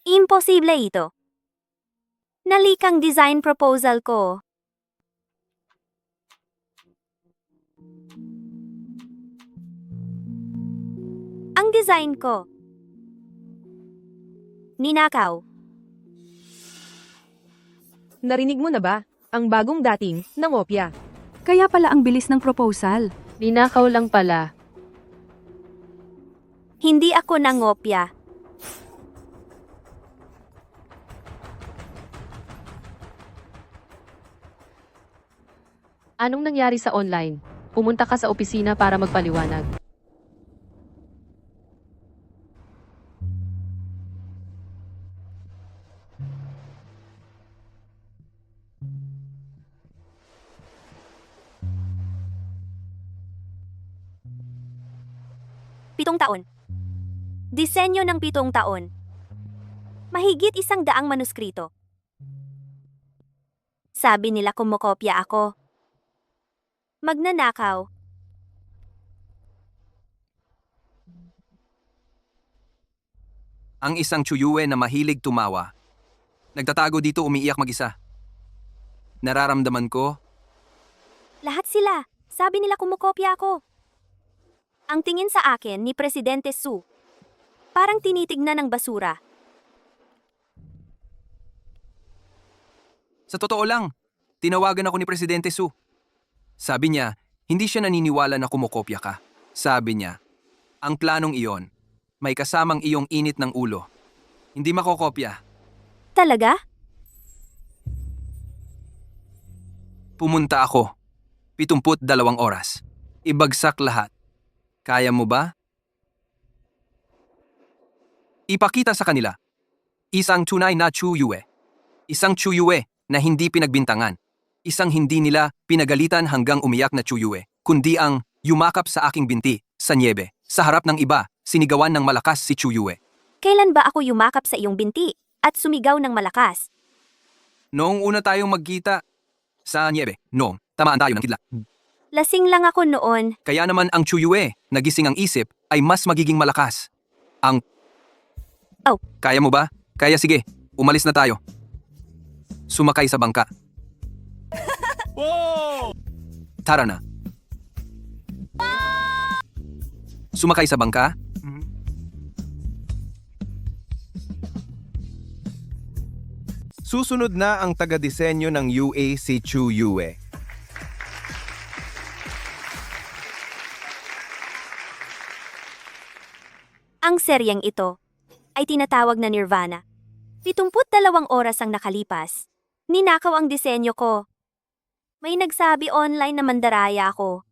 Imposible ito. Nalikang design proposal ko. Ang design ko. Ninakaw.
Narinig mo na ba? Ang bagong dating ng opya.
Kaya pala ang bilis ng proposal.
Ninakaw lang pala.
Hindi ako nangopya.
Anong nangyari sa online? Pumunta ka sa opisina para magpaliwanag.
Pitong taon. Disenyo ng 7 taon. Mahigit 100 manuskrito. Sabi nila kumokopya ako. Magnanakaw.
Ang isang Chuyue na mahilig tumawa. Nagtatago dito umiiyak mag-isa. Nararamdaman ko,
Lahat sila. Sabi nila kumokopya ako. Ang tingin sa akin ni Presidente Su. Parang tinitignan ng basura.
sa totoo lang, tinawagan ako ni Presidente Su. Sabi niya, hindi siya naniniwala na kumokopya ka. Sabi niya, ang planong iyon, may kasamang iyong init ng ulo. Hindi makokopya.
Talaga?
Pumunta ako. 72 oras. Ibagsak lahat. Kaya mo ba? Ipakita sa kanila. Isang tunay na Chuyue. Isang Chuyue na hindi pinagbintangan. Isang hindi nila pinagalitan hanggang umiyak na Chuyue, kundi ang yumakap sa aking binti, sa niebe, sa harap ng iba, sinigawan ng malakas si Chuyue.
Kailan ba ako yumakap sa iyong binti at sumigaw ng malakas?
Noong una tayong magkita, sa niebe, noong tamaan tayo ng kidlat.
Lasing lang ako noon.
Kaya naman ang Chuyue, nagising ang isip, ay mas magiging malakas. Ang...
Oh.
Kaya mo ba? Kaya sige, umalis na tayo. Sumakay sa bangka. Tara na. Sumakay sa bangka?
Susunod na ang taga-disenyo ng UA si Chuyue.
Ang seryeng ito ay tinatawag na Nirvana. 72 oras ang nakalipas. Ninakaw ang disenyo ko. May nagsabi online na mandaraya ako.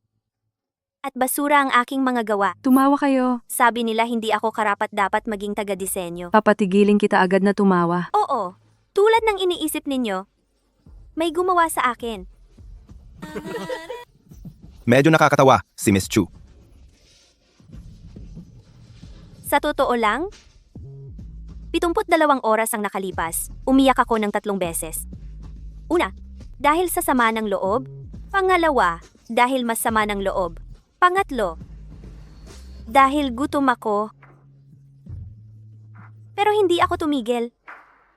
At basura ang aking mga gawa.
Tumawa kayo.
Sabi nila hindi ako karapat-dapat maging taga-disenyo.
Papatigilin kita agad na tumawa.
Oo, tulad ng iniisip ninyo, may gumawa sa akin.
Medyo nakakatawa si Miss Chu.
Sa totoo lang, 72 oras ang nakalipas. Umiyak ako ng 3 beses. Una, dahil sa sama ng loob. Pangalawa, dahil mas sama ng loob. Pangatlo, dahil gutom ako. Pero hindi ako tumigil.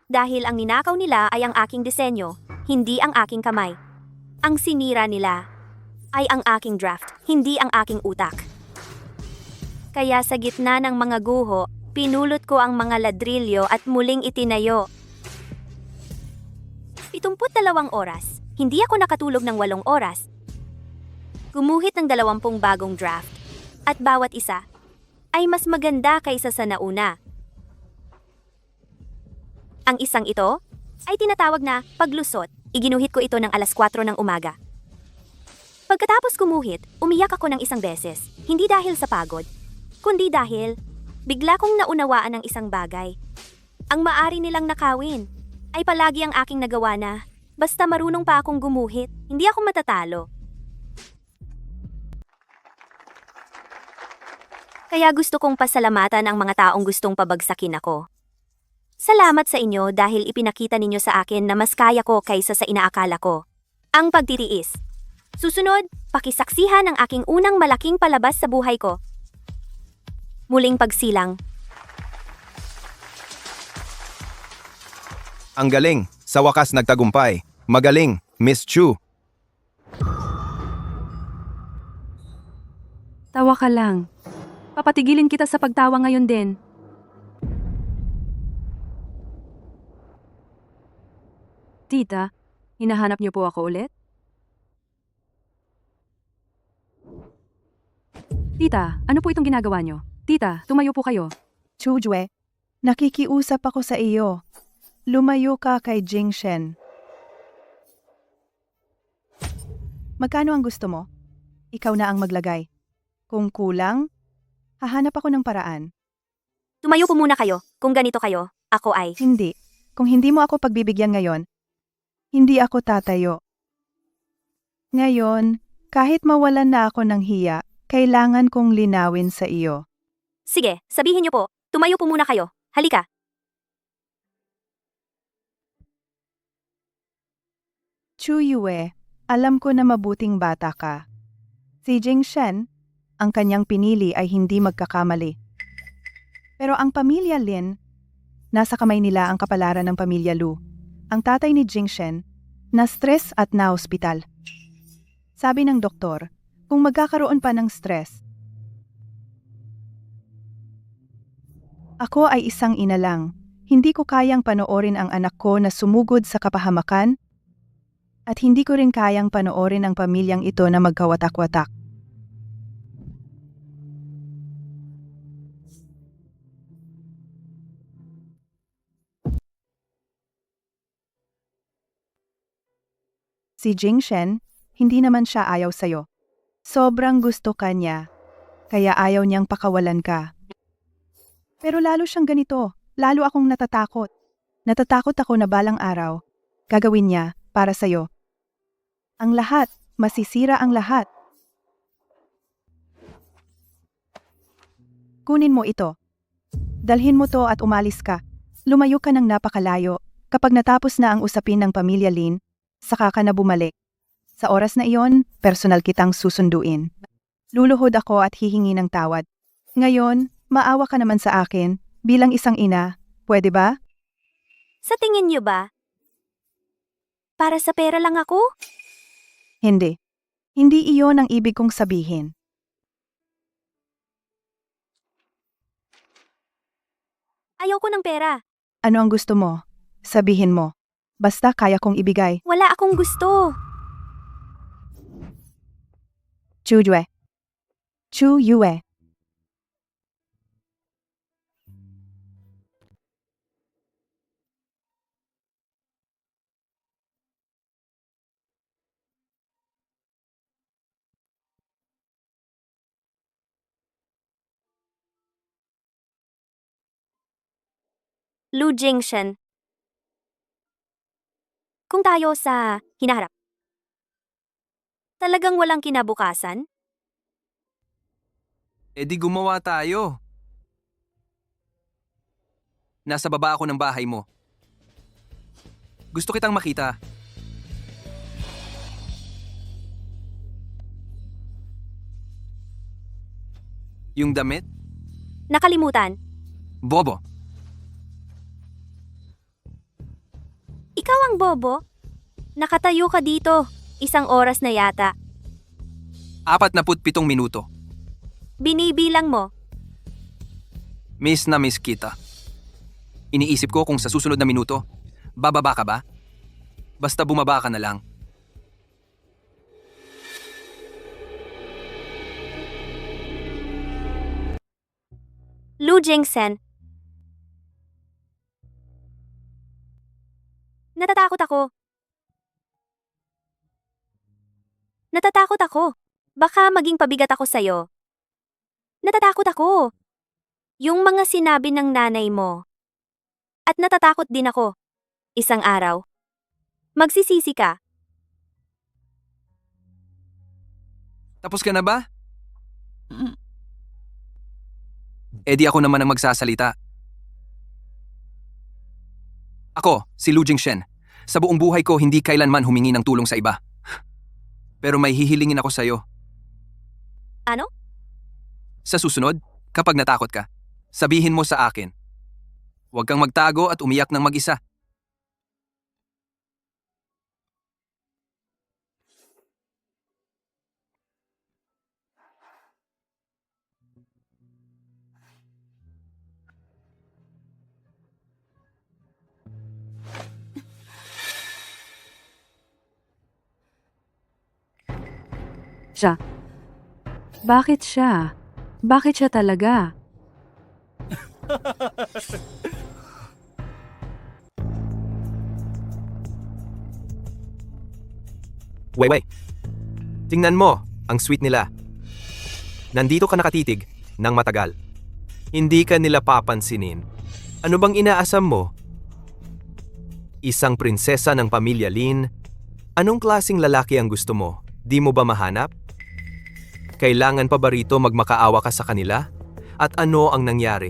Dahil ang ninakaw nila ay ang aking disenyo, hindi ang aking kamay. Ang sinira nila ay ang aking draft, hindi ang aking utak. Kaya sa gitna ng mga guho, pinulot ko ang mga ladrilyo at muling itinayo. 72 oras. Hindi ako nakatulog ng 8 oras. Gumuhit ng 20 bagong draft. At bawat isa ay mas maganda kaysa sa nauna. Ang isang ito ay tinatawag na paglusot. Iginuhit ko ito ng 4:00 ng umaga. Pagkatapos gumuhit, umiyak ako ng 1 beses. Hindi dahil sa pagod, kundi dahil bigla kong naunawaan ang isang bagay. Ang maari nilang nakawin ay palagi ang aking nagawa na basta marunong pa akong gumuhit. Hindi ako matatalo. Kaya gusto kong pasalamatan ang mga taong gustong pabagsakin ako. Salamat sa inyo dahil ipinakita ninyo sa akin na mas kaya ko kaysa sa inaakala ko. Ang pagtitiis. Susunod, pakisaksihan ang aking unang malaking palabas sa buhay ko. Muling pagsilang.
Ang galing, sa wakas nagtagumpay. Magaling, Miss Chu.
Tawa ka lang. Papatigilin kita sa pagtawa ngayon din. Tita, hinahanap niyo po ako ulit? Tita, ano po itong ginagawa niyo? Tita, tumayo po kayo.
Chujue, nakikiusap ako sa iyo. Lumayo ka kay Jingshen. Magkano ang gusto mo? Ikaw na ang maglagay. Kung kulang, hahanap ako ng paraan.
Tumayo po muna kayo. Kung ganito kayo, ako ay...
Hindi. Kung hindi mo ako pagbibigyan ngayon, hindi ako tatayo. Ngayon, kahit mawalan na ako ng hiya, kailangan kong linawin sa iyo.
Sige, sabihin niyo po. Tumayo po muna kayo. Halika.
Chu Yue, alam ko na mabuting bata ka. Si Jingshen, ang kanyang pinili ay hindi magkakamali. Pero ang pamilya Lin, nasa kamay nila ang kapalaran ng pamilya Lu. Ang tatay ni Jingshen, na-stress at na-hospital. Sabi ng doktor, kung magkakaroon pa ng stress, ako ay isang ina lang. Hindi ko kayang panoorin ang anak ko na sumugod sa kapahamakan at hindi ko rin kayang panoorin ang pamilyang ito na magkawatak-watak. Si Jingshen, hindi naman siya ayaw sa'yo. Sobrang gusto ka niya, kaya ayaw niyang pakawalan ka. Pero lalo siyang ganito, lalo akong natatakot. Natatakot ako na balang araw, gagawin niya para sa'yo. Ang lahat, masisira ang lahat. Kunin mo ito. Dalhin mo to at umalis ka. Lumayo ka ng napakalayo. Kapag natapos na ang usapin ng pamilya Lin, saka ka na bumalik. Sa oras na iyon, personal kitang susunduin. Luluhod ako at hihingi ng tawad. Ngayon, maawa ka naman sa akin, bilang isang ina, pwede ba?
Sa tingin niyo ba? Para sa pera lang ako?
Hindi. Hindi iyon ang ibig kong sabihin.
Ayaw ko ng pera.
Ano ang gusto mo? Sabihin mo. Basta kaya kong ibigay.
Wala akong gusto.
Chu Yue. Chu Yue.
Lu Jingshen. Kung tayo sa hinaharap, talagang walang kinabukasan?
E di gumawa tayo. Nasa baba ako ng bahay mo. Gusto kitang makita. Yung damit?
Nakalimutan.
Bobo.
Ikaw ang bobo? Nakatayo ka dito. 1 oras na yata.
47 minuto.
Binibilang mo.
Miss na miss kita. Iniisip ko kung sa susunod na minuto, bababa ka ba? Basta bumaba ka na lang.
Lu Jingsen. Natatakot ako. Natatakot ako. Baka maging pabigat ako sa'yo. Natatakot ako. Yung mga sinabi ng nanay mo. At natatakot din ako. Isang araw. Magsisisi ka.
Tapos ka na ba? Eh di ako naman ang magsasalita. Ako, si Lu Jingshen. Sa buong buhay ko, hindi kailanman humingi ng tulong sa iba. Pero may hihilingin ako sa'yo.
Ano?
Sa susunod, kapag natakot ka, sabihin mo sa akin. Huwag kang magtago at umiyak ng mag-isa.
Siya. Bakit siya? Bakit siya talaga?
Wait. Tingnan mo, ang sweet nila. Nandito ka nakatitig ng matagal. Hindi ka nila papansinin. Ano bang inaasam mo? Isang prinsesa ng pamilya Lin. Anong klasing lalaki ang gusto mo? Di mo ba mahanap? Kailangan pa ba rito magmakaawa ka sa kanila? At ano ang nangyari?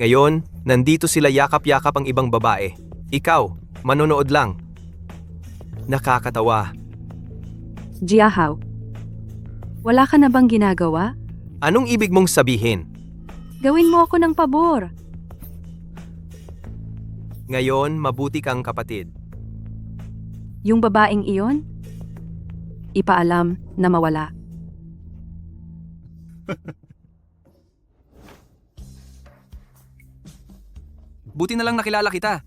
Ngayon, nandito sila yakap-yakap ang ibang babae. Ikaw, manonood lang. Nakakatawa.
Jiahaw. Wala ka na bang ginagawa?
Anong ibig mong sabihin?
Gawin mo ako ng pabor.
Ngayon, mabuti kang kapatid.
Yung babaeng iyon? Ipaalam na mawala.
Buti na lang nakilala kita.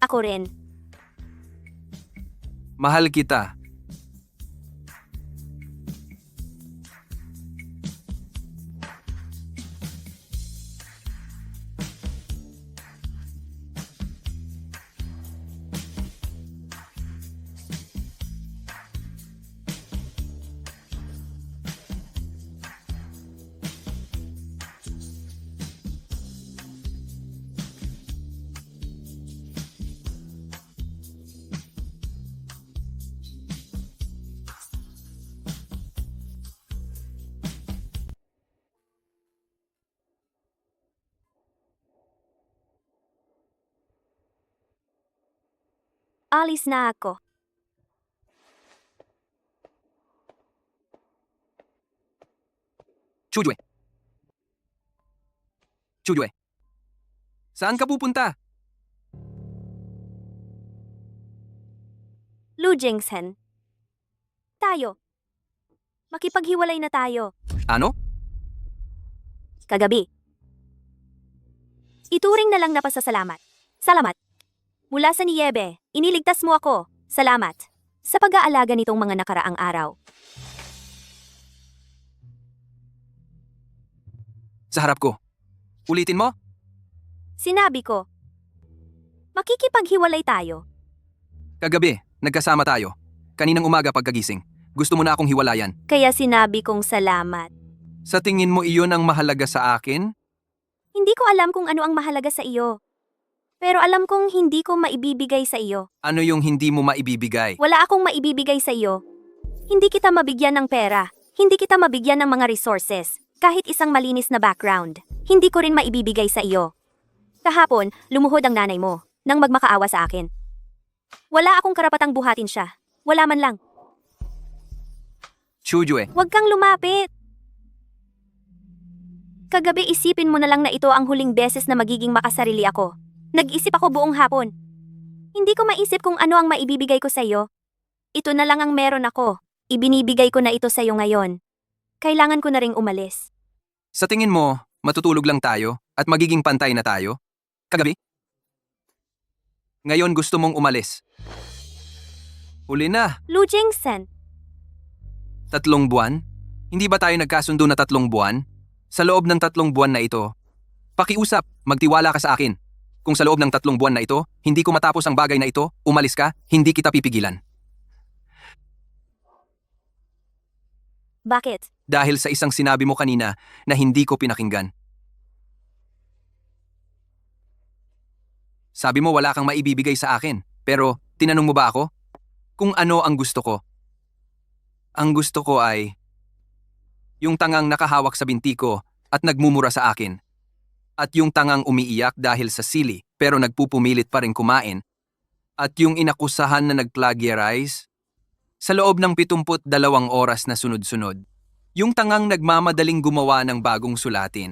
Ako rin.
Mahal kita.
Alis na ako.
Chujue. Chujue. Saan ka pupunta?
Lu Jingsen. Tayo. Makipaghiwalay na tayo.
Ano?
Kagabi. Ituring na lang na pasasalamat. Salamat. Mula sa Niebe, iniligtas mo ako. Salamat. Sa pag-aalaga nitong mga nakaraang araw.
Sa harap ko. Ulitin mo?
Sinabi ko. Makikipaghiwalay tayo.
Kagabi, nagkasama tayo. Kaninang umaga pagkagising. Gusto mo na akong hiwalayan.
Kaya sinabi kong salamat.
Sa tingin mo iyon ang mahalaga sa akin?
Hindi ko alam kung ano ang mahalaga sa iyo. Pero alam kong hindi ko maibibigay sa iyo.
Ano yung hindi mo maibibigay?
Wala akong maibibigay sa iyo. Hindi kita mabigyan ng pera. Hindi kita mabigyan ng mga resources. Kahit isang malinis na background. Hindi ko rin maibibigay sa iyo. Kahapon, lumuhod ang nanay mo nang magmakaawa sa akin. Wala akong karapatang buhatin siya. Wala man lang.
Chujue.
Huwag kang lumapit. Kagabi isipin mo na lang na ito ang huling beses na magiging makasarili ako. Nag-isip ako buong hapon. Hindi ko maisip kung ano ang maibibigay ko sa iyo. Ito na lang ang meron ako. Ibinibigay ko na ito sa iyo ngayon. Kailangan ko na ring umalis.
Sa tingin mo, matutulog lang tayo at magiging pantay na tayo? Kagabi? Ngayon gusto mong umalis. Huli na.
Lu Jingsen,
3 buwan? Hindi ba tayo nagkasundo na 3 buwan? Sa loob ng 3 buwan na ito, pakiusap, magtiwala ka sa akin. Kung sa loob ng 3 buwan na ito, hindi ko matapos ang bagay na ito, umalis ka, hindi kita pipigilan.
bakit?
Dahil sa isang sinabi mo kanina na hindi ko pinakinggan. Sabi mo wala kang maibibigay sa akin, pero tinanong mo ba ako? Kung ano ang gusto ko? Ang gusto ko ay yung tangang nakahawak sa binti ko at nagmumura sa akin. At yung tangang umiiyak dahil sa sili pero nagpupumilit pa rin kumain. At yung inakusahan na nag-plagiarize sa loob ng 72 oras na sunod-sunod. Yung tangang nagmamadaling gumawa ng bagong sulatin.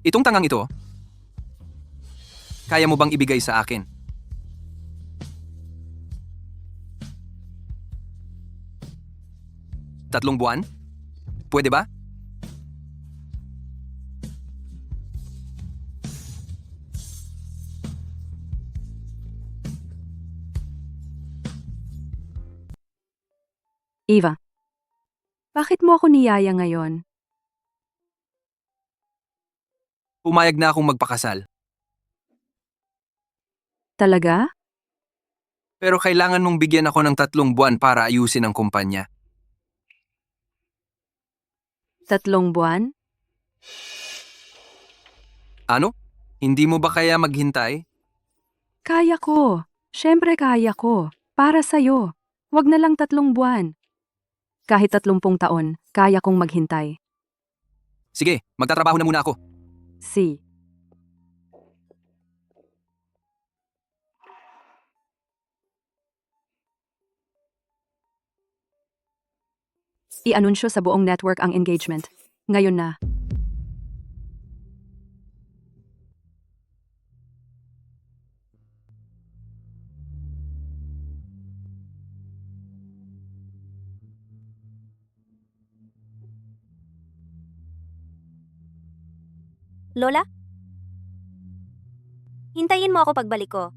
Itong tangang ito, kaya mo bang ibigay sa akin? Tatlong buwan? Pwede ba?
Eva, bakit mo ako niyaya ngayon?
Pumayag na akong magpakasal.
Talaga?
Pero kailangan mong bigyan ako ng 3 buwan para ayusin ang kumpanya.
3 buwan?
Ano? Hindi mo ba kaya maghintay?
Kaya ko. Siyempre kaya ko. Para sa'yo. Wag na lang 3 buwan. Kahit 30 taon, kaya kong maghintay.
Sige, magtatrabaho na muna ako.
Si. I-anunsyo sa buong network ang engagement. Ngayon na.
Lola? Hintayin mo ako pagbalik ko.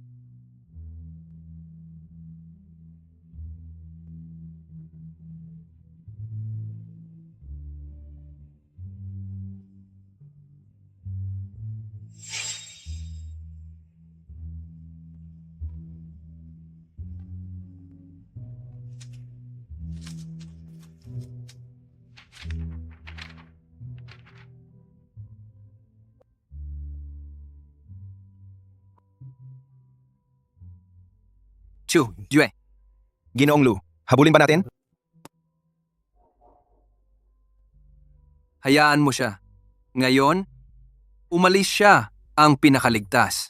Chu, Jue. Ginoong Lu, habulin ba natin?
Hayaan mo siya. Ngayon, umalis siya ang pinakaligtas.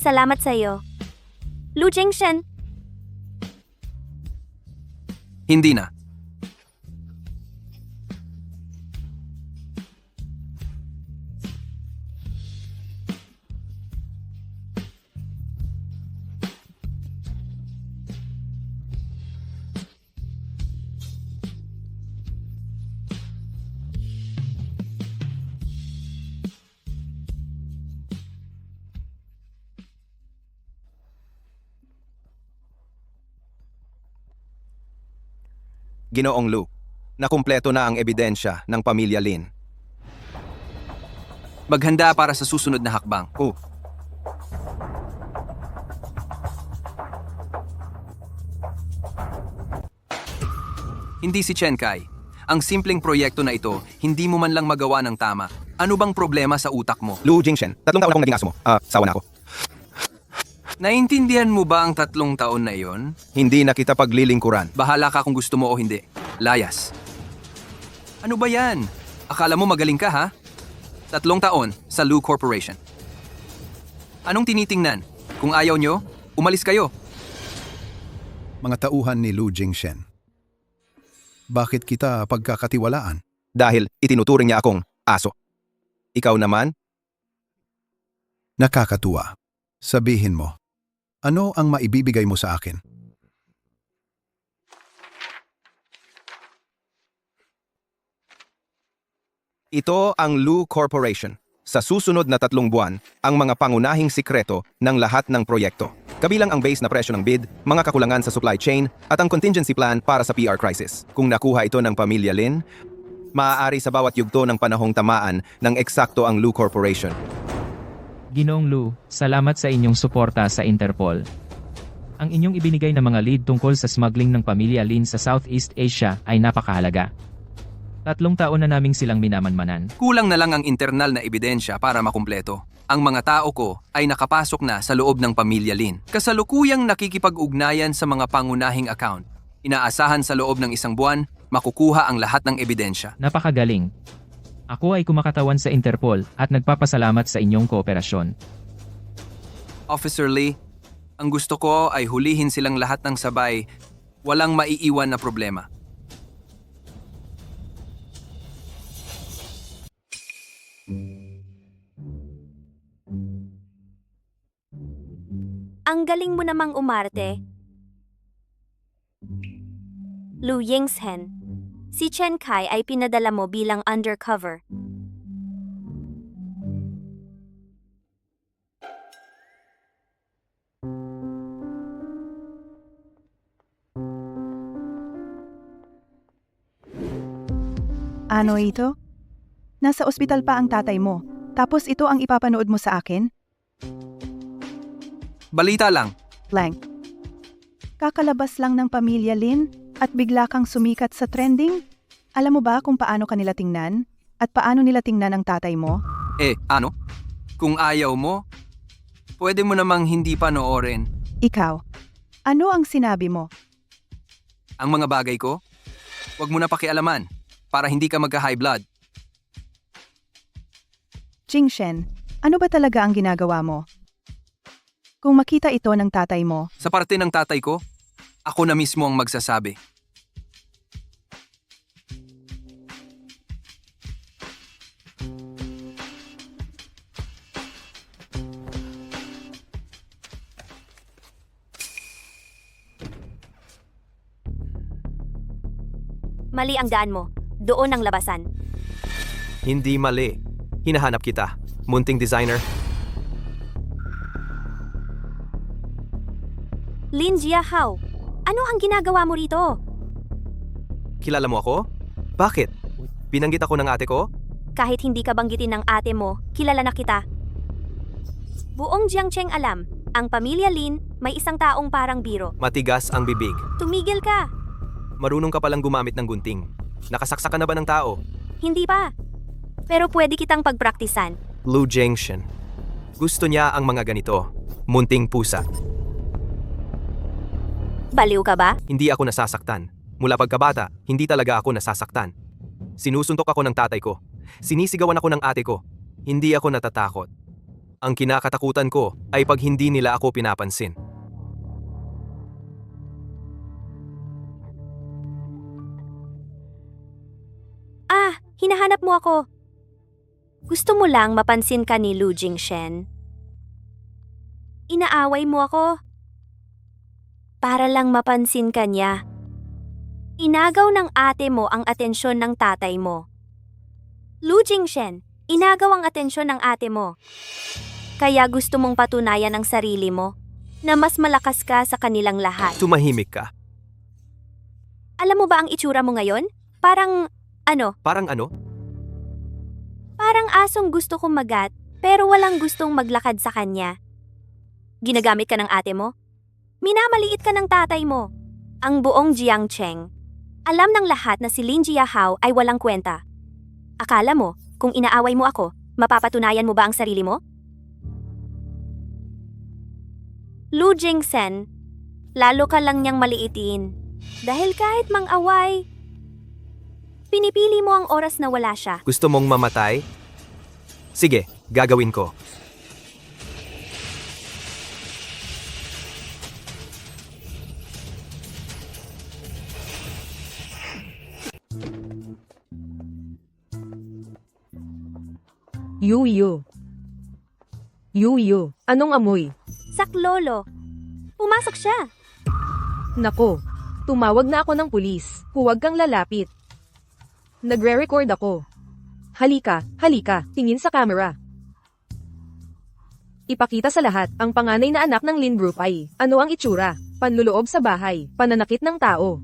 Salamat sa iyo. Lu Jingshen,
Hindi na.
Ginoong Lu, nakumpleto na ang ebidensya ng pamilya Lin.
Maghanda para sa susunod na hakbang.
Oh,
Hindi si Chen Kai. Ang simpleng proyekto na ito, hindi mo man lang magawa ng tama. Ano bang problema sa utak mo?
Lu Jingshen, 3 taon akong naging aso mo. Sawa na ako.
Naintindihan mo ba ang 3 taon na iyon?
Hindi na kita paglilingkuran.
Bahala ka kung gusto mo o hindi. Layas. Ano ba yan? Akala mo magaling ka ha? 3 taon sa Lu Corporation. Anong tinitingnan? Kung ayaw nyo, umalis kayo.
Mga tauhan ni Lu Jingshen. Bakit kita pagkakatiwalaan?
Dahil itinuturing niya akong aso. Ikaw naman?
Nakakatuwa. Sabihin mo, ano ang maibibigay mo sa akin? Ito ang Lu Corporation. Sa susunod na 3 buwan, ang mga pangunahing sikreto ng lahat ng proyekto. Kabilang ang base na presyo ng bid, mga kakulangan sa supply chain, at ang contingency plan para sa PR crisis. Kung nakuha ito ng Pamilya Lin, maaari sa bawat yugto ng panahong tamaan ng eksakto ang Lu Corporation.
Ginoong Lu, salamat sa inyong suporta sa Interpol. Ang inyong ibinigay na mga lead tungkol sa smuggling ng Pamilya Lin sa Southeast Asia ay napakahalaga. 3 taon na naming silang minamanmanan.
Kulang na lang ang internal na ebidensya para makumpleto. Ang mga tao ko ay nakapasok na sa loob ng Pamilya Lin. Kasalukuyang nakikipag-ugnayan sa mga pangunahing account. Inaasahan sa loob ng 1 buwan, makukuha ang lahat ng ebidensya.
Napakagaling. Ako ay kumakatawan sa Interpol at nagpapasalamat sa inyong kooperasyon.
Officer Lee, ang gusto ko ay hulihin silang lahat ng sabay, walang maiiwan na problema.
Ang galing mo namang umarte. Lu Yingshen. Si Chen Kai ay pinadala mo bilang undercover.
Ano ito? Nasa ospital pa ang tatay mo. Tapos ito ang ipapanood mo sa akin?
Balita lang,
Blank. Kakalabas lang ng Pamilya Lin at bigla kang sumikat sa trending? Alam mo ba kung paano kanila tingnan? At paano nila tingnan ang tatay mo?
ano? Kung ayaw mo, pwede mo namang hindi panoorin.
Ikaw, ano ang sinabi mo?
Ang mga bagay ko, huwag mo na pakialaman para hindi ka magka-high blood.
Jingshen, ano ba talaga ang ginagawa mo? Kung makita ito ng tatay mo,
Sa parte ng tatay ko, ako na mismo ang magsasabi.
Mali ang daan mo. Doon ang labasan.
Hindi mali. Hinahanap kita. Munting designer.
Lin Jiahao, ano ang ginagawa mo rito?
Kilala mo ako? Bakit? Binanggit ako ng ate ko?
Kahit hindi ka banggitin ng ate mo, kilala na kita. Buong Jiangcheng alam, ang Pamilya Lin may isang taong parang biro.
Matigas ang bibig.
Tumigil ka!
Marunong ka palang gumamit ng gunting. Nakasaksak ka na ba ng tao?
Hindi pa. Pero pwede kitang pagpraktisan.
Lu Jingshen. Gusto niya ang mga ganito. Munting pusa.
Baliw ka ba?
Hindi ako nasasaktan. Mula pagkabata, hindi talaga ako nasasaktan. Sinusuntok ako ng tatay ko. Sinisigawan ako ng ate ko. Hindi ako natatakot. Ang kinakatakutan ko ay pag hindi nila ako pinapansin.
Hinahanap mo ako. Gusto mo lang mapansin ka ni Lu Jingshen? Inaaway mo ako? Para lang mapansin ka niya. Inagaw ng ate mo ang atensyon ng tatay mo. Lu Jingshen, inagaw ang atensyon ng ate mo. Kaya gusto mong patunayan ang sarili mo na mas malakas ka sa kanilang lahat.
Tumahimik ka.
Alam mo ba ang itsura mo ngayon? Parang
Parang ano?
Parang asong gusto kumagat, pero walang gustong maglakad sa kanya. Ginagamit ka ng ate mo? Minamaliit ka ng tatay mo. Ang buong Jiangcheng. Alam ng lahat na si Lin Jiahao ay walang kwenta. Akala mo, kung inaaway mo ako, mapapatunayan mo ba ang sarili mo? Lu Jingsen, lalo ka lang niyang maliitin. Dahil kahit mang-away, pinipili mo ang oras na wala siya.
Gusto mong mamatay? Sige, gagawin ko.
Yuyo. Yuyo, anong amoy?
Saklolo, pumasok siya.
Nako, tumawag na ako ng pulis. Huwag kang lalapit. Nagre-record ako. Halika, halika, tingin sa camera. Ipakita sa lahat, ang panganay na anak ng Lynbrook ay, ano ang itsura, panluloob sa bahay, pananakit ng tao.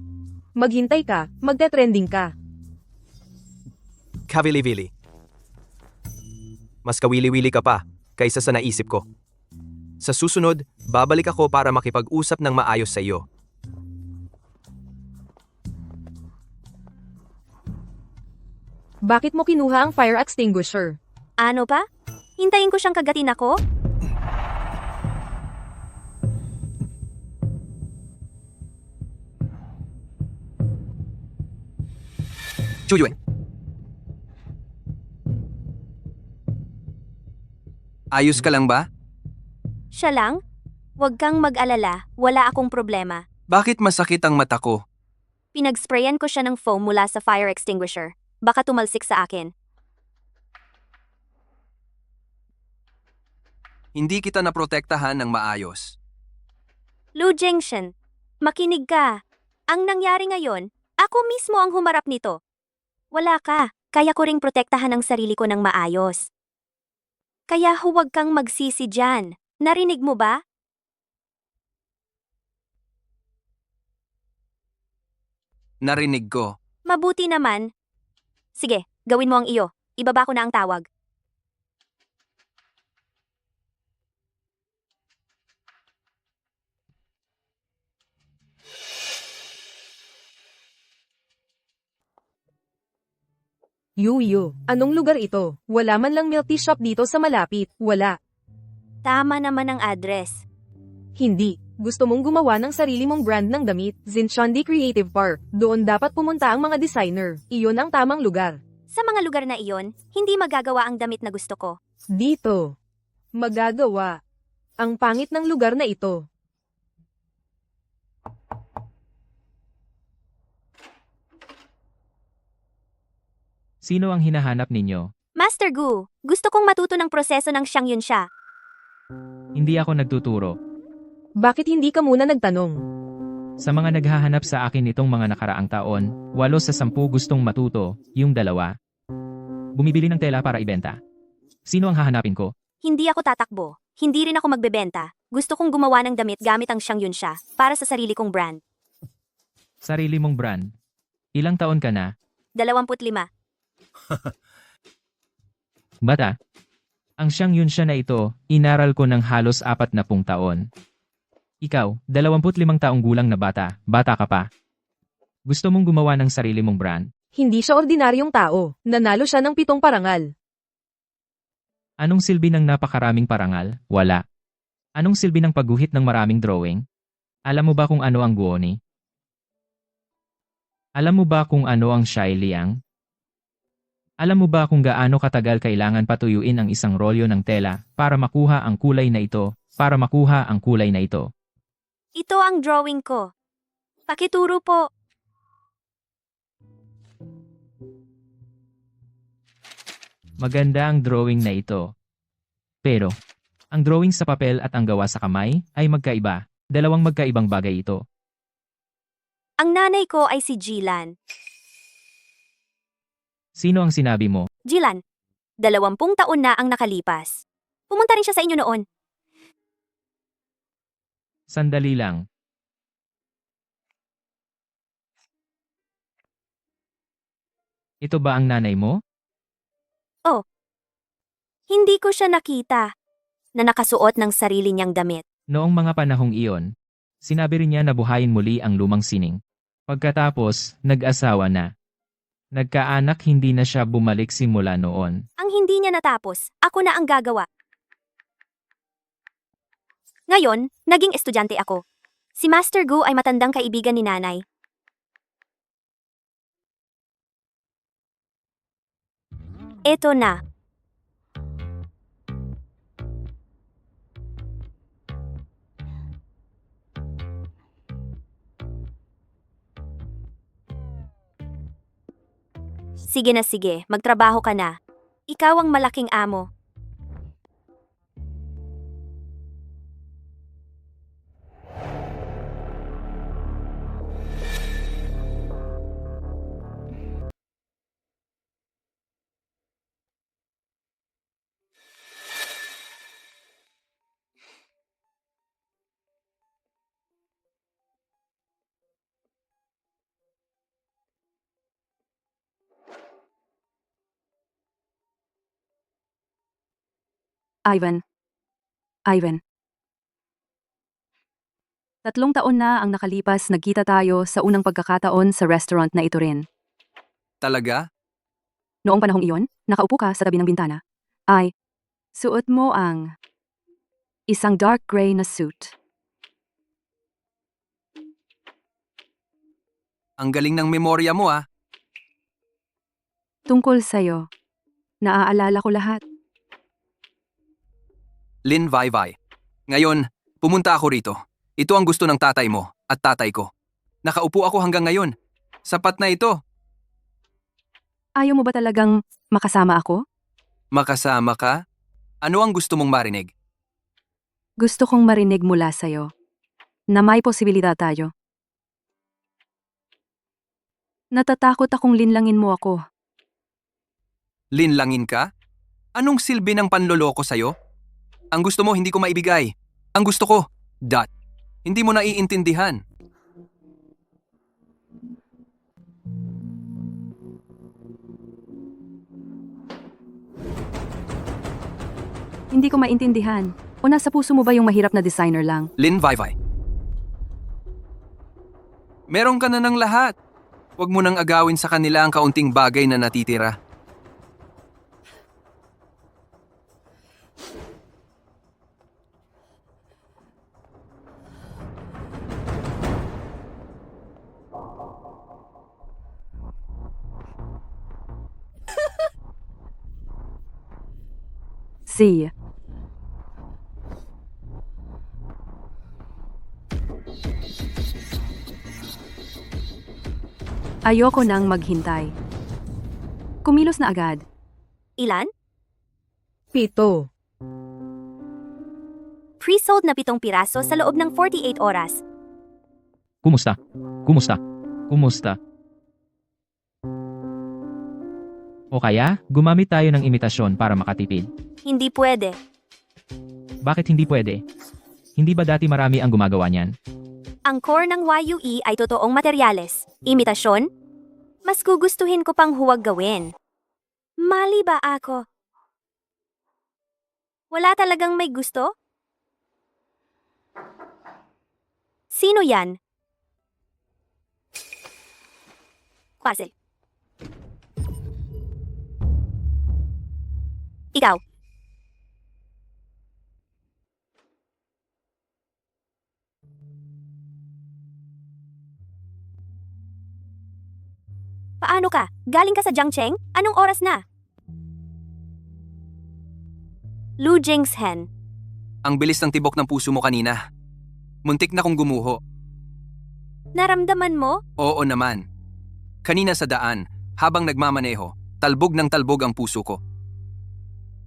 Maghintay ka, magte-trending ka.
Kavili-vili. Mas kawili-wili ka pa kaysa sa naisip ko. Sa susunod, babalik ako para makipag-usap ng maayos sa iyo.
Bakit mo kinuha ang fire extinguisher?
Ano pa? Hintayin ko siyang kagatin ako?
Chuyue. Ayos ka lang ba?
Siya lang? Huwag kang mag-alala, wala akong problema.
Bakit masakit ang mata ko?
Pinagsprayan ko siya ng foam mula sa fire extinguisher. Baka tumalsik sa akin.
Hindi kita naprotektahan ng maayos.
Lu Jingshan, makinig ka. Ang nangyari ngayon, ako mismo ang humarap nito. Wala ka, kaya ko ring protektahan ang sarili ko ng maayos. Kaya huwag kang magsisi dyan. Narinig mo ba?
Narinig ko.
Mabuti naman. Sige, gawin mo ang iyo. Ibaba ko na ang tawag.
Yuyu, anong lugar ito? Wala man lang milk tea shop dito sa malapit. Wala.
Tama naman ang address.
Hindi. Gusto mong gumawa ng sarili mong brand ng damit, Zinchandi Creative Park. Doon dapat pumunta ang mga designer. Iyon ang tamang lugar.
Sa mga lugar na iyon, hindi magagawa ang damit na gusto ko.
Dito. Magagawa. Ang pangit ng lugar na ito.
Sino ang hinahanap ninyo?
Master Gu, gusto kong matuto ng proseso ng Shangyun siya.
Hindi ako nagtuturo.
Bakit hindi ka muna nagtanong?
Sa mga naghahanap sa akin nitong mga nakaraang taon, 8 sa 10 gustong matuto, yung 2. Bumibili ng tela para ibenta. Sino ang hahanapin ko?
Hindi ako tatakbo. Hindi rin ako magbebenta. Gusto kong gumawa ng damit gamit ang Shangyun siya para sa sarili kong brand.
Sarili mong brand. Ilang taon ka na?
25.
Bata. Ang Shangyun siya na ito, inaral ko ng halos 40 taon. Ikaw, 25 taong gulang na bata ka pa. Gusto mong gumawa ng sarili mong brand?
Hindi siya ordinaryong tao. Nanalo siya ng 7 parangal.
Anong silbi ng napakaraming parangal? Wala. Anong silbi ng pagguhit ng maraming drawing? Alam mo ba kung ano ang guoni? Alam mo ba kung ano ang Shai Liang? Alam mo ba kung gaano katagal kailangan patuyuin ang isang rolyo ng tela para makuha ang kulay na ito?
Ito ang drawing ko. Pakituro po.
Maganda ang drawing na ito. Pero, ang drawing sa papel at ang gawa sa kamay ay magkaiba. 2 magkaibang bagay ito.
Ang nanay ko ay si Jilan.
Sino ang sinabi mo?
Jilan, 20 taon na ang nakalipas. Pumunta rin siya sa inyo noon.
Sandali lang. Ito ba ang nanay mo?
Oh. Hindi ko siya nakita na nakasuot ng sarili niyang damit.
Noong mga panahong iyon, sinabi rin niya na buhayin muli ang lumang sining. Pagkatapos, nag-asawa na. Nagkaanak, hindi na siya bumalik simula noon.
Ang hindi niya natapos, ako na ang gagawa. Ngayon, naging estudyante ako. Si Master Gu ay matandang kaibigan ni nanay. Eto na. Sige na sige, magtrabaho ka na. Ikaw ang malaking amo.
Ivan. 3 taon na ang nakalipas, nagkita tayo sa unang pagkakataon sa restaurant na ito rin.
Talaga?
Noong panahong iyon, nakaupo ka sa tabi ng bintana. Ay, suot mo ang isang dark gray na suit.
Ang galing ng memorya mo ah.
Tungkol sa'yo. Naaalala ko lahat.
Lin Vai. Ngayon, pumunta ako rito. Ito ang gusto ng tatay mo at tatay ko. Nakaupo ako hanggang ngayon. Sapat na ito.
Ayaw mo ba talagang makasama ako?
Makasama ka? Ano ang gusto mong marinig?
Gusto kong marinig mula sa'yo na may posibilidad tayo. Natatakot akong linlangin mo ako.
Linlangin ka? Anong silbi ng panloloko sa'yo? Ang gusto mo hindi ko maibigay. Ang gusto ko, dot. Hindi mo naiintindihan.
Hindi ko maintindihan. O nasa puso mo ba yung mahirap na designer lang?
Lin Vai. Meron ka na ng lahat. Huwag mo nang agawin sa kanila ang kaunting bagay na natitira.
Si. Ayoko nang maghintay. Kumilos na agad.
Ilan?
7.
Pre-sold na 7 piraso sa loob ng 48 oras.
Kumusta? O kaya, gumamit tayo ng imitasyon para makatipid.
Hindi pwede.
Bakit hindi pwede? Hindi ba dati marami ang gumagawa niyan?
Ang core ng YUE ay totoong materyales. Imitasyon? Mas gugustuhin ko pang huwag gawin. Mali ba ako? Wala talagang may gusto? Sino yan? Quasil. Ikaw. Paano ka? Galing ka sa Jiangcheng? Anong oras na? Lu Jingshen.
Ang bilis ng tibok ng puso mo kanina. Muntik na kong gumuho.
Naramdaman mo?
Oo naman. Kanina sa daan, habang nagmamaneho, talbog ng talbog ang puso ko.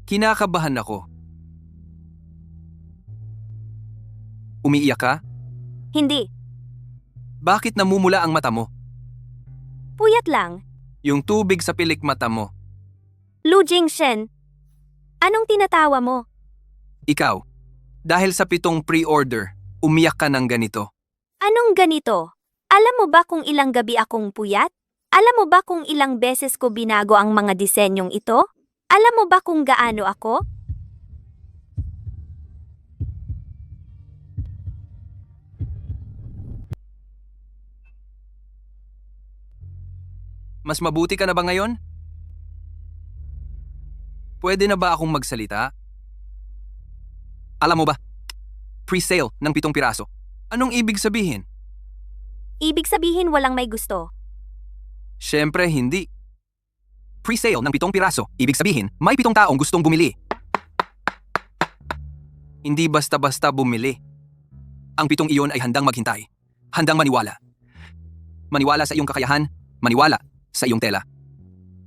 Kinakabahan ako. Umiiyak ka?
Hindi.
Bakit namumula ang mata mo?
Puyat lang.
Yung tubig sa pilik mata mo.
Lu Jingshen. Anong tinatawa mo?
Ikaw, dahil sa 7 pre-order, umiyak ka ng ganito.
Anong ganito? Alam mo ba kung ilang gabi akong puyat? Alam mo ba kung ilang beses ko binago ang mga disenyong ito? Alam mo ba kung gaano ako?
Mas mabuti ka na ba ngayon? Pwede na ba akong magsalita? Alam mo ba, pre-sale ng 7 piraso. Anong ibig sabihin?
Ibig sabihin walang may gusto.
Siyempre hindi. Pre-sale ng 7 piraso, ibig sabihin may 7 taong gustong bumili. Hindi basta-basta bumili. Ang 7 iyon ay handang maghintay. Handang maniwala. Maniwala sa iyong kakayahan, maniwala sa iyong tela.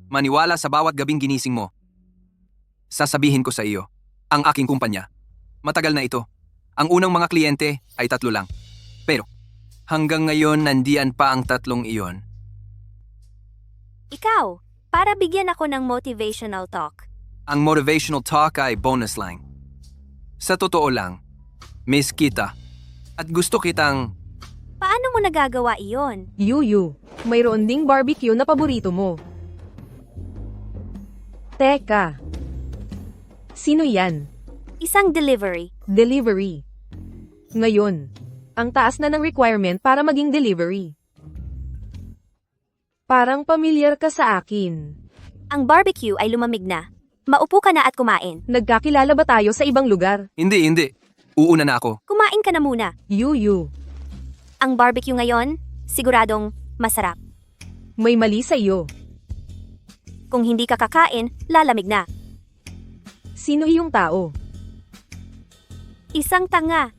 Maniwala sa bawat gabing ginising mo. Sasabihin ko sa iyo, ang aking kumpanya, matagal na ito. Ang unang mga kliyente ay 3 lang. Pero, hanggang ngayon nandiyan pa ang 3 iyon.
Ikaw, para bigyan ako ng motivational talk.
Ang motivational talk ay bonus lang. Sa totoo lang, miss kita. At gusto kitang...
Paano mo nagagawa iyon?
Yuyu, mayroon ding barbecue na paborito mo. Teka. Sino yan?
Isang delivery.
Delivery. Ngayon, ang taas na ng requirement para maging delivery. Parang pamilyar ka sa akin.
Ang barbecue ay lumamig na. Maupo ka na at kumain.
Nagkakilala ba tayo sa ibang lugar?
Hindi. Uuna na ako.
Kumain ka na muna.
Yuyu,
Ang barbecue ngayon, siguradong masarap.
may mali sa iyo.
Kung hindi ka kakain, lalamig na.
Sino iyong tao?
Isang tanga.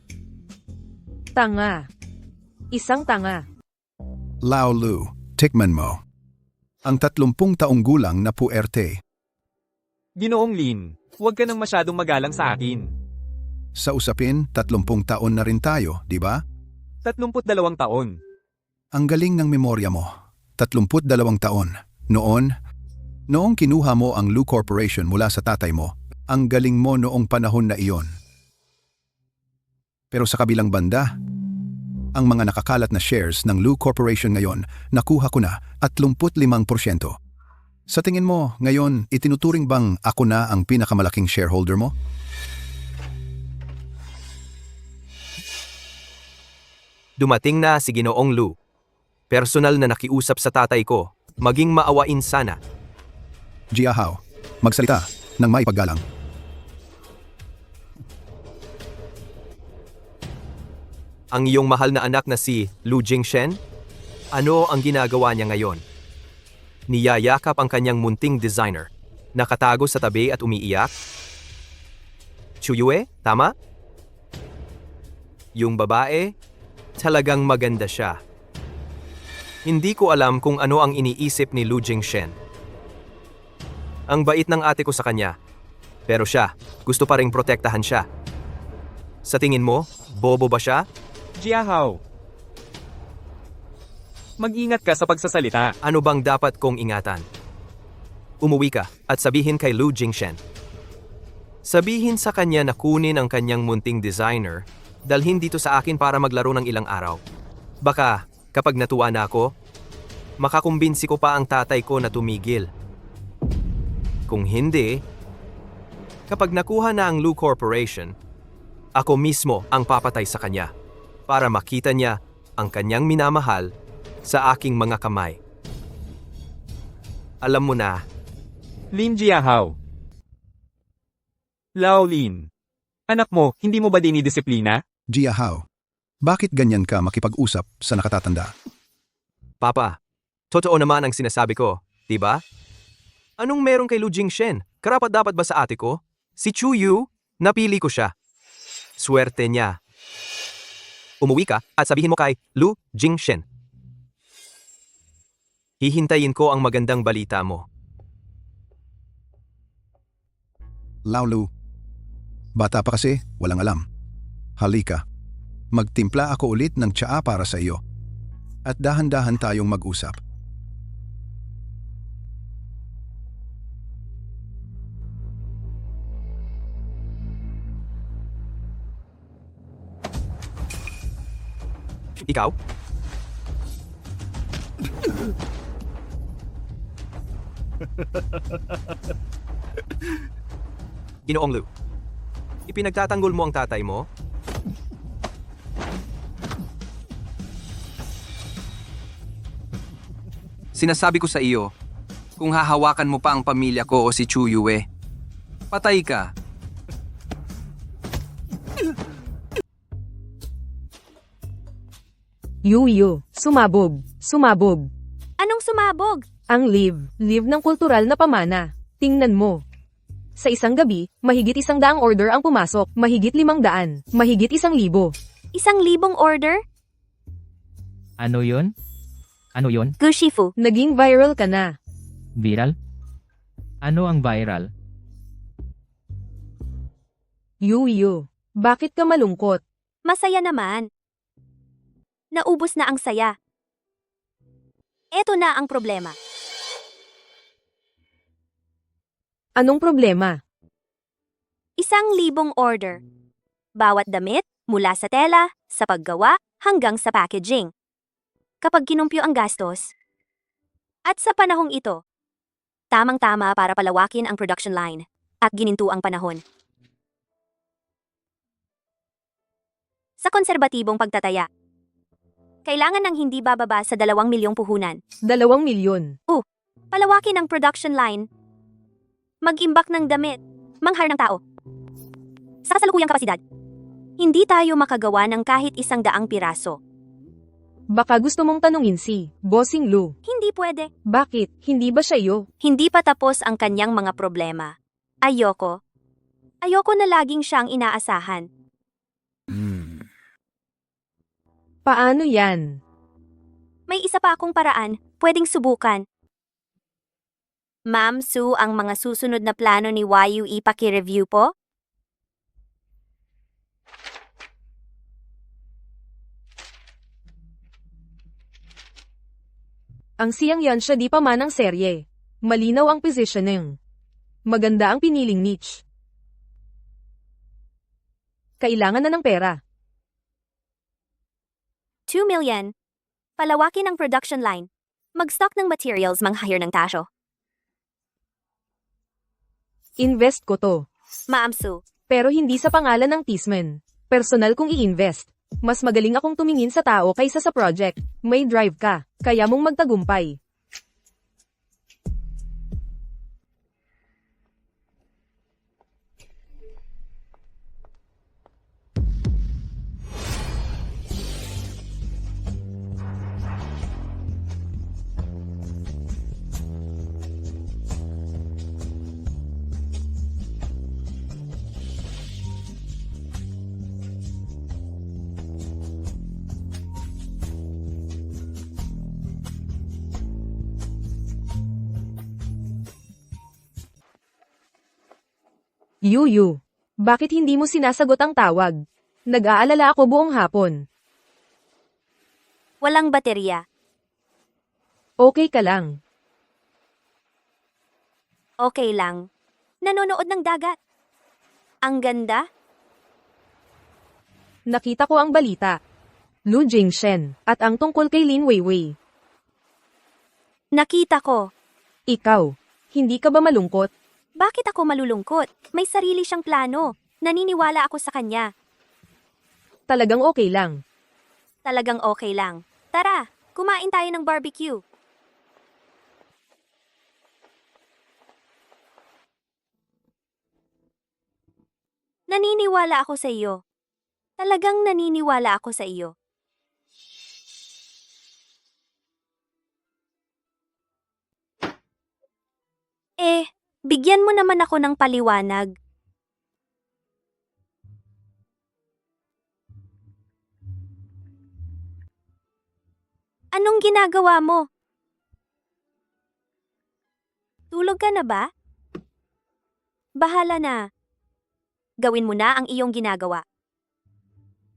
Tanga. Isang tanga.
Lao Lu, tikman mo. Ang 30 taong gulang na puerte.
Ginoong Lin, huwag ka nang masyadong magalang sa akin.
Sa usapin, 30 taon na rin tayo, di ba?
32 taon.
Ang galing ng memorya mo. 32 taon. Noong kinuha mo ang Lu Corporation mula sa tatay mo, ang galing mo noong panahon na iyon. Pero sa kabilang banda, ang mga nakakalat na shares ng Lu Corporation ngayon, nakuha ko na at 35%. Sa tingin mo, ngayon, itinuturing bang ako na ang pinakamalaking shareholder mo?
Dumating na si Ginoong Lu. Personal na nakiusap sa tatay ko, maging maawain sana.
Jiahao, magsalita ng may paggalang.
Ang iyong mahal na anak na si Lu Jingshen? Ano ang ginagawa niya ngayon? Niyayakap ang kanyang munting designer. Nakatago sa tabi at umiiyak? Chuyue, tama? Yung babae, talagang maganda siya. Hindi ko alam kung ano ang iniisip ni Lu Jingshen. Ang bait ng ate ko sa kanya. Pero siya, gusto pa ring protektahan siya. Sa tingin mo, bobo ba siya?
Jiahao, mag-ingat ka sa pagsasalita.
Ano bang dapat kong ingatan? Umuwi ka at sabihin kay Lu Jingshen. Sabihin sa kanya na kunin ang kanyang munting designer, dalhin dito sa akin para maglaro ng ilang araw. Baka, kapag natuwa na ako, makakumbinsi ko pa ang tatay ko na tumigil. Kung hindi, kapag nakuha na ang Lu Corporation, ako mismo ang papatay sa kanya para makita niya ang kanyang minamahal sa aking mga kamay. Alam mo na,
Lin Jiahao. Lao Lin. Anak mo, hindi mo ba dinidisiplina?
Jiahao, bakit ganyan ka makipag-usap sa nakatatanda?
Papa, totoo naman ang sinasabi ko, di ba? Anong meron kay Lu Jingshen? Karapat-dapat ba sa ate ko? Si Chu Yu, napili ko siya. Swerte niya. Umuwi ka at sabihin mo kay Lu Jingshen. Hihintayin ko ang magandang balita mo.
Lao Lu, bata pa kasi, walang alam. Halika, magtimpla ako ulit ng tsaa para sa iyo. At dahan-dahan tayong mag-usap.
Ikaw? Ginoong Lu, ipinagtatanggol mo ang tatay mo?
Sinasabi ko sa iyo, kung hahawakan mo pa ang pamilya ko o si Chu Yue, patay ka.
Yuyu, sumabog. Sumabog.
Anong sumabog?
Ang live ng kultural na pamana. Tingnan mo. Sa isang gabi, mahigit 100 order ang pumasok, mahigit 500, mahigit 1,000.
1,000 order?
Ano yun? Ano yun?
Gushifu.
Naging viral ka na.
Viral? Ano ang viral?
Yuyu, bakit ka malungkot?
Masaya naman. Naubos na ang saya. Eto na ang problema.
Anong problema?
1,000 order. Bawat damit, mula sa tela, sa paggawa, hanggang sa packaging. Kapag kinumpyo ang gastos. At sa panahong ito, tamang-tama para palawakin ang production line at gininto ang panahon. sa konserbatibong pagtataya. Kailangan ng hindi bababa sa 2 milyong puhunan.
2 milyon.
Palawakin ang production line. Mag-imbak ng damit. Manghire ng tao. Sa kasalukuyang kapasidad, hindi tayo makagawa ng kahit 100 piraso.
Baka gusto mong tanungin si Bossing Lou.
Hindi pwede.
Bakit? Hindi ba siya iyo?
Hindi pa tapos ang kanyang mga problema. Ayoko. Ayoko na laging siyang inaasahan.
Paano yan?
May isa pa akong paraan, pwedeng subukan. Ma'am Sue, ang mga susunod na plano ni YUE paki-review po?
Ang siyang yan siya di pa man ang serye. Malinaw ang positioning. Maganda ang piniling niche. Kailangan na ng pera.
2 million. Palawakin ang production line. Mag-stock ng materials, mang-hire ng tasyo.
Invest ko to.
Ma'am Sue,
Pero hindi sa pangalan ng Tisman. Personal kong i-invest. Mas magaling akong tumingin sa tao kaysa sa project. May drive ka, kaya mong magtagumpay. Yuyu, bakit hindi mo sinasagot ang tawag? Nag-aalala ako buong hapon.
walang baterya.
Okay ka lang.
Okay lang. Nanonood ng dagat. Ang ganda.
Nakita ko ang balita. Lu Jingshen, at ang tungkol kay Lin Weiwei.
Nakita ko.
Ikaw, hindi ka ba malungkot?
Bakit ako malulungkot? May sarili siyang plano. Naniniwala ako sa kanya.
Talagang okay lang.
Talagang okay lang. Tara, kumain tayo ng barbecue. Naniniwala ako sa iyo. Talagang naniniwala ako sa iyo. Bigyan mo naman ako ng paliwanag. Anong ginagawa mo? Tulog ka na ba? Bahala na. Gawin mo na ang iyong ginagawa.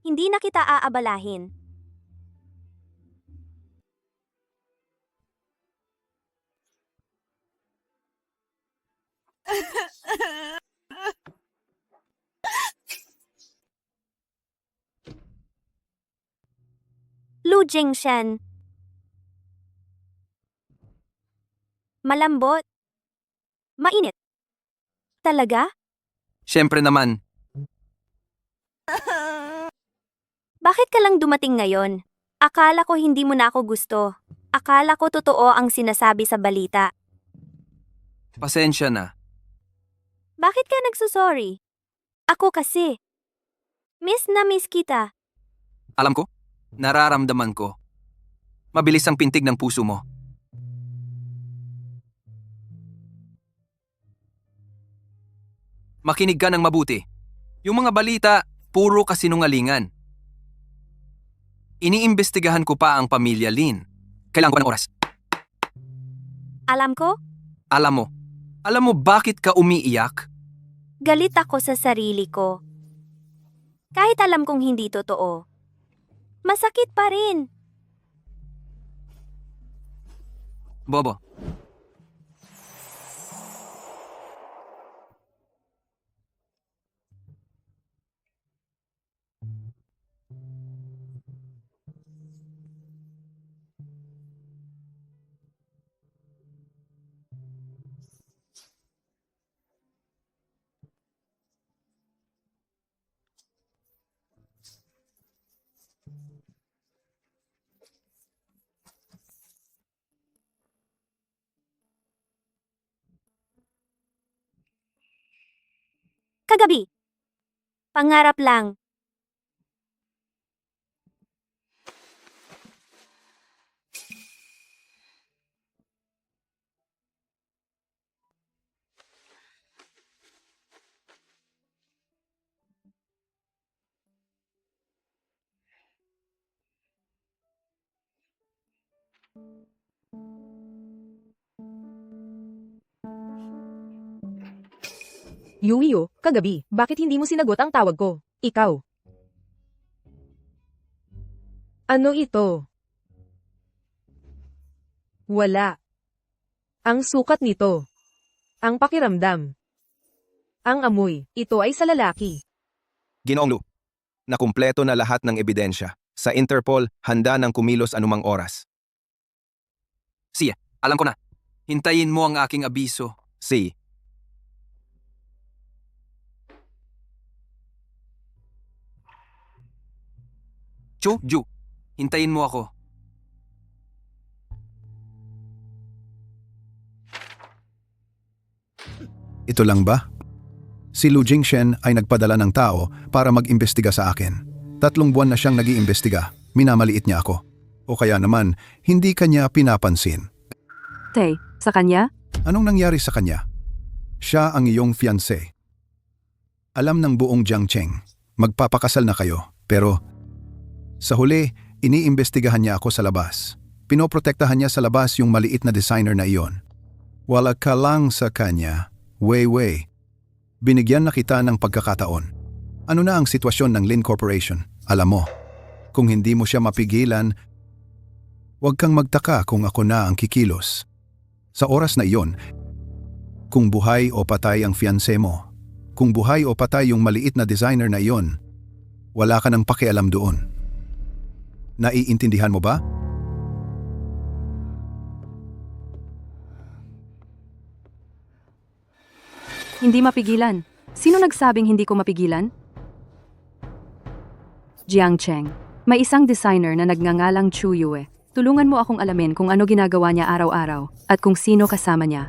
Hindi na kita aabalahin. Lu Jingshen. Malambot. Mainit. Talaga?
Siyempre naman,
Bakit ka lang dumating ngayon? Akala ko hindi mo na ako gusto. Akala ko totoo ang sinasabi sa balita.
pasensya na.
Bakit ka nagsusorry? Ako kasi. Miss na miss kita.
Alam ko, nararamdaman ko. Mabilis ang pintig ng puso mo. Makinig ka ng mabuti. Yung mga balita, puro kasinungalingan. Iniimbestigahan ko pa ang pamilya Lin. Kailangan ko ng oras.
Alam ko,
Alam mo bakit ka umiiyak?
galit ako sa sarili ko. Kahit alam kong hindi totoo. Masakit pa rin.
Bobo,
Kagabi. Pangarap lang.
Yuyo, kagabi, bakit hindi mo sinagot ang tawag ko? Ikaw. Ano ito? Wala. Ang sukat nito. Ang pakiramdam. Ang amoy, ito ay sa lalaki.
Ginoong Lu, nakumpleto na lahat ng ebidensya. Sa Interpol, handa ng kumilos anumang oras.
Siya, alam ko na. Hintayin mo ang aking abiso.
C.
Ju, hintayin mo ako.
Ito lang ba? Si Lu Jingshen ay nagpadala ng tao para mag-imbestiga sa akin. 3 buwan na siyang nag-iimbestiga. Minamaliit niya ako. O kaya naman, hindi kanya pinapansin.
Tay, sa kanya?
Anong nangyari sa kanya? Siya ang iyong fiancé. Alam ng buong Jiangcheng, magpapakasal na kayo, pero sa huli, iniimbestigahan niya ako sa labas. Pinoprotektahan niya sa labas yung maliit na designer na iyon. Wala ka lang sa kanya, Wei. Binigyan na kita ng pagkakataon. Ano na ang sitwasyon ng Lin Corporation? Alam mo, kung hindi mo siya mapigilan, huwag kang magtaka kung ako na ang kikilos. Sa oras na iyon, kung buhay o patay ang fiancé mo, kung buhay o patay yung maliit na designer na iyon, wala ka nang pakialam doon. Naiintindihan mo ba?
Hindi mapigilan. Sino nagsabing hindi ko mapigilan? Jiang Cheng. May isang designer na nagngangalang Chu Yue. Tulungan mo akong alamin kung ano ginagawa niya araw-araw at kung sino kasama niya.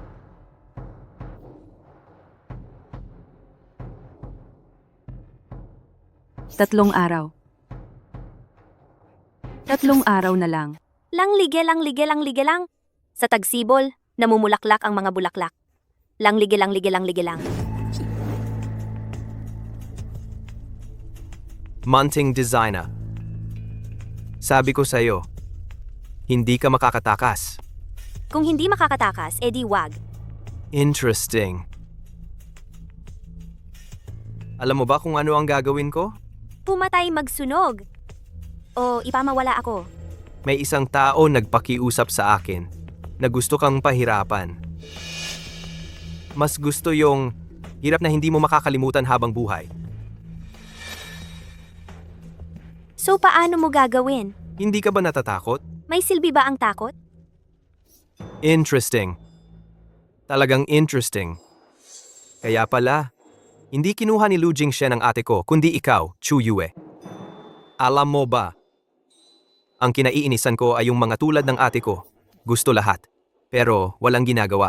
Tatlong araw. 3 araw na lang.
Lang lige lang. Sa tagsibol, namumulaklak ang mga bulaklak. Lang lige lang.
Munting designer. Sabi ko sa'yo, hindi ka makakatakas.
Kung hindi makakatakas, edi wag.
Interesting. Alam mo ba kung ano ang gagawin ko?
Pumatay magsunog. O ipamawala ako.
May isang tao nagpakiusap sa akin na gusto kang pahirapan. Mas gusto yung hirap na hindi mo makakalimutan habang buhay.
So paano mo gagawin?
Hindi ka ba natatakot?
May silbi ba ang takot?
Interesting. Talagang interesting. Kaya pala, hindi kinuha ni Lu Jingshen ang ate ko, kundi ikaw, Chu Yue. Alam mo ba, ang kinaiinisan ko ay yung mga tulad ng ate ko. Gusto lahat, pero walang ginagawa.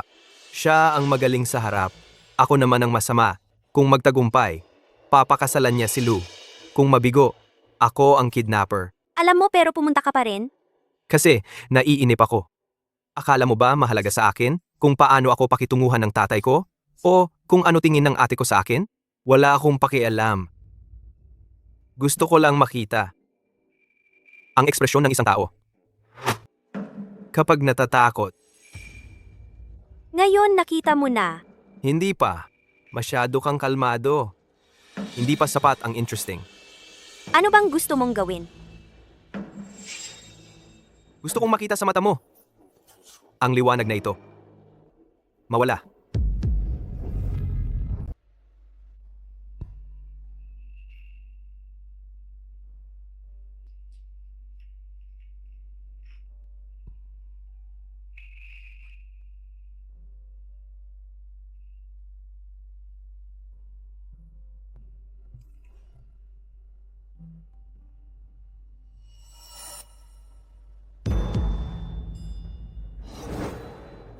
Siya ang magaling sa harap, ako naman ang masama. Kung magtagumpay, papakasalan niya si Lu. Kung mabigo, ako ang kidnapper.
Alam mo pero pumunta ka pa rin?
Kasi naiinip ako. Akala mo ba mahalaga sa akin kung paano ako pakitunguhan ng tatay ko? O kung ano tingin ng ate ko sa akin? Wala akong pakialam. Gusto ko lang makita ang ekspresyon ng isang tao kapag natatakot.
Ngayon nakita mo na.
Hindi pa. Masyado kang kalmado. Hindi pa sapat ang interesting.
Ano bang gusto mong gawin?
Gusto kong makita sa mata mo ang liwanag na ito. Mawala.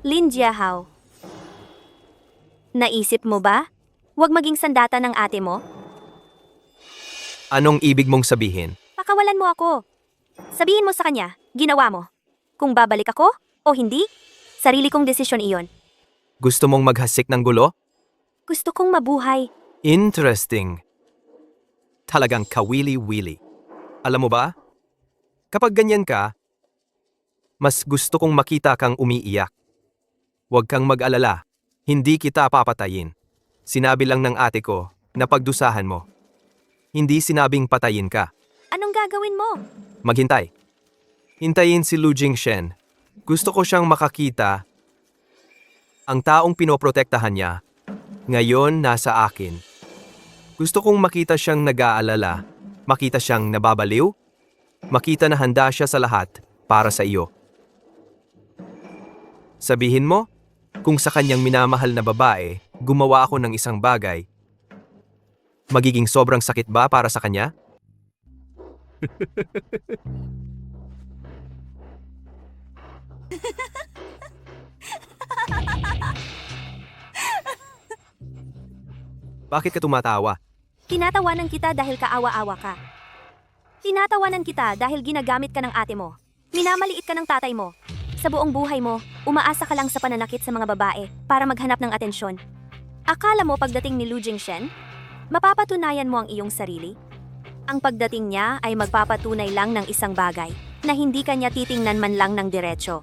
Lin Jiahao. Naisip mo ba? Huwag maging sandata ng ate mo.
Anong ibig mong sabihin?
Pakawalan mo ako. Sabihin mo sa kanya, ginawa mo. Kung babalik ako o hindi, sarili kong desisyon iyon.
Gusto mong maghasik ng gulo?
Gusto kong mabuhay.
Interesting. Talagang kawili-wili. Alam mo ba? Kapag ganyan ka, mas gusto kong makita kang umiiyak. Huwag kang mag-alala. Hindi kita papatayin. Sinabi lang ng ate ko na pagdusahan mo. Hindi sinabing patayin ka.
Anong gagawin mo?
Maghintay. Hintayin si Lu Jingshen. Gusto ko siyang makakita. Ang taong pinoprotektahan niya, ngayon nasa akin. Gusto kong makita siyang nag-aalala, makita siyang nababaliw, makita na handa siya sa lahat para sa iyo. Sabihin mo, kung sa kanyang minamahal na babae, gumawa ako ng isang bagay, magiging sobrang sakit ba para sa kanya? Bakit ka tumatawa?
Tinatawanan kita dahil kaawa-awa ka. Tinatawanan kita dahil ginagamit ka ng ate mo. Minamaliit ka ng tatay mo. Sa buong buhay mo, umaasa ka lang sa pananakit sa mga babae para maghanap ng atensyon. Akala mo pagdating ni Lu Jingshen, mapapatunayan mo ang iyong sarili? Ang pagdating niya ay magpapatunay lang ng isang bagay na hindi kanya titingnan man lang ng diretsyo.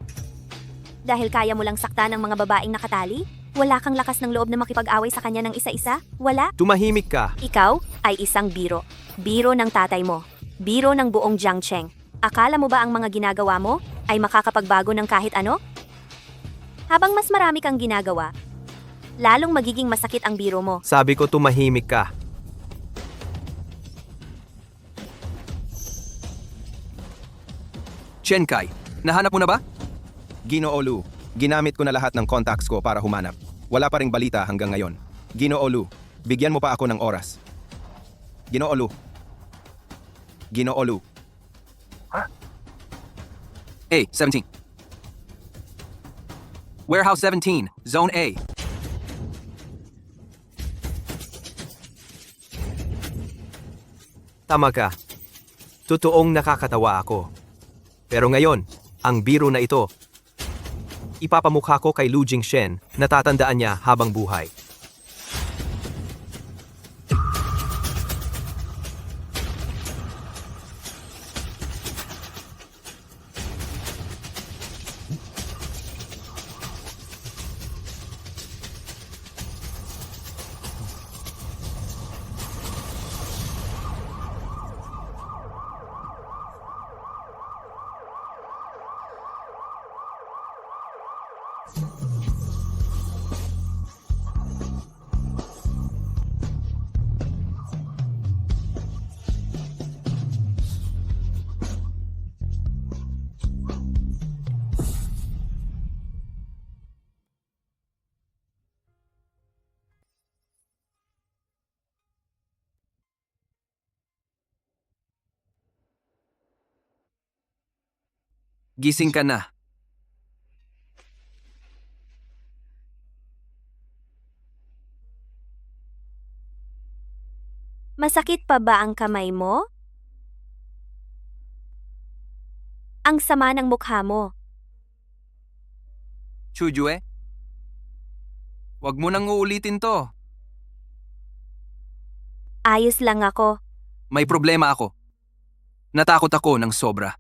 Dahil kaya mo lang saktan ng mga babaeng nakatali, wala kang lakas ng loob na makipag-away sa kanya ng isa-isa? Wala?
Tumahimik ka.
Ikaw ay isang biro. Biro ng tatay mo. Biro ng buong Jiangcheng. Akala mo ba ang mga ginagawa mo ay makakapagbago ng kahit ano? Habang mas marami kang ginagawa, lalong magiging masakit ang biro mo.
Sabi ko tumahimik ka.
Chen Kai, nahanap mo na ba?
Ginoo Lu, ginamit ko na lahat ng contacts ko para humanap. Wala pa ring balita hanggang ngayon. Ginoo Lu, bigyan mo pa ako ng oras. Ginoo Lu. Ginoo Lu.
A-17. Warehouse 17, Zone A.
Tama ka. Totoong nakakatawa ako. Pero ngayon, ang biro na ito, ipapamukha ko kay Lu Jingshen na tatandaan niya habang buhay.
Gising ka na.
Masakit pa ba ang kamay mo? Ang sama ng mukha mo.
Chujue? Huwag mo nang uulitin to.
Ayos lang ako.
May problema ako. Natakot ako ng sobra.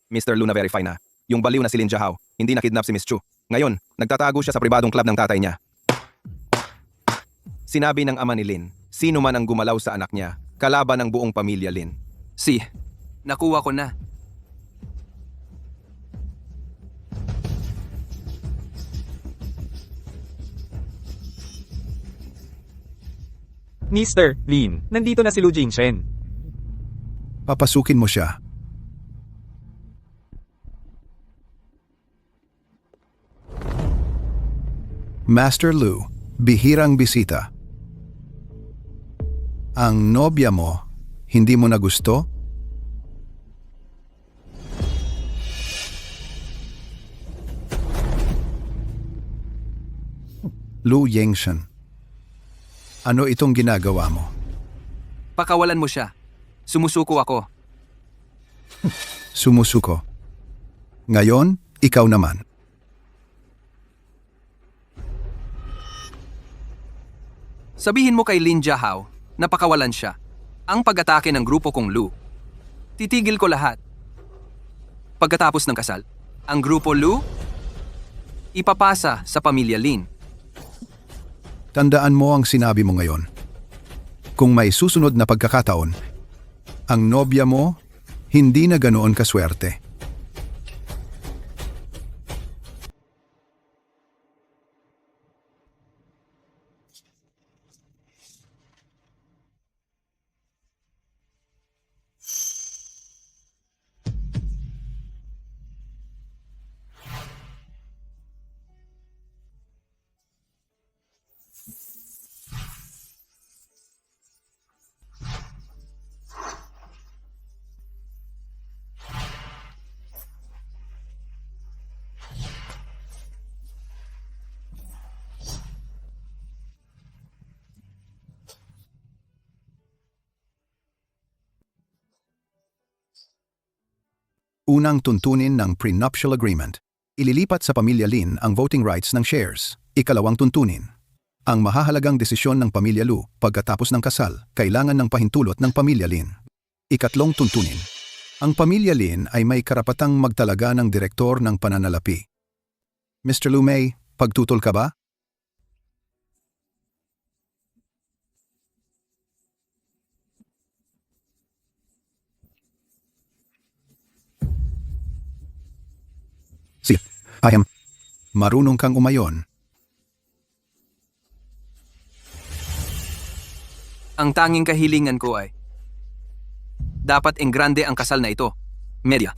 Mr. Lu na verify na. Yung baliw na si Lin Jiahao, hindi na-kidnap si Miss Chu. Ngayon, nagtatago siya sa pribadong club ng tatay niya. Sinabi ng ama ni Lin, sino man ang gumalaw sa anak niya, kalaban ng buong pamilya Lin.
Si, nakuha ko na.
Mr. Lin, nandito na si Lu Jingshen.
Papasukin mo siya. Master Lu, bihirang bisita. Ang nobya mo, hindi mo na gusto? Lu Yengshen. Ano itong ginagawa mo?
Pakawalan mo siya. Sumusuko ako.
Sumusuko. Ngayon, ikaw naman.
Sabihin mo kay Lin Jiahao na pakawalan siya. Ang pag-atake ng grupo kong Lu. Titigil ko lahat. Pagkatapos ng kasal, ang grupo Lu ipapasa sa pamilya Lin.
Tandaan mo ang sinabi mo ngayon. Kung may susunod na pagkakataon, ang nobya mo hindi na ganoon kaswerte. Unang tuntunin ng prenuptial agreement. Ililipat sa pamilya Lin ang voting rights ng shares. Ikalawang tuntunin. Ang mahahalagang desisyon ng pamilya Lu pagkatapos ng kasal, kailangan ng pahintulot ng pamilya Lin. Ikatlong tuntunin. Ang pamilya Lin ay may karapatang magtalaga ng direktor ng pananalapi. Mr. Lu Mei, pagtutol ka ba? Ayam, marunong kang umayon.
Ang tanging kahilingan ko ay dapat enggrande ang kasal na ito. Media.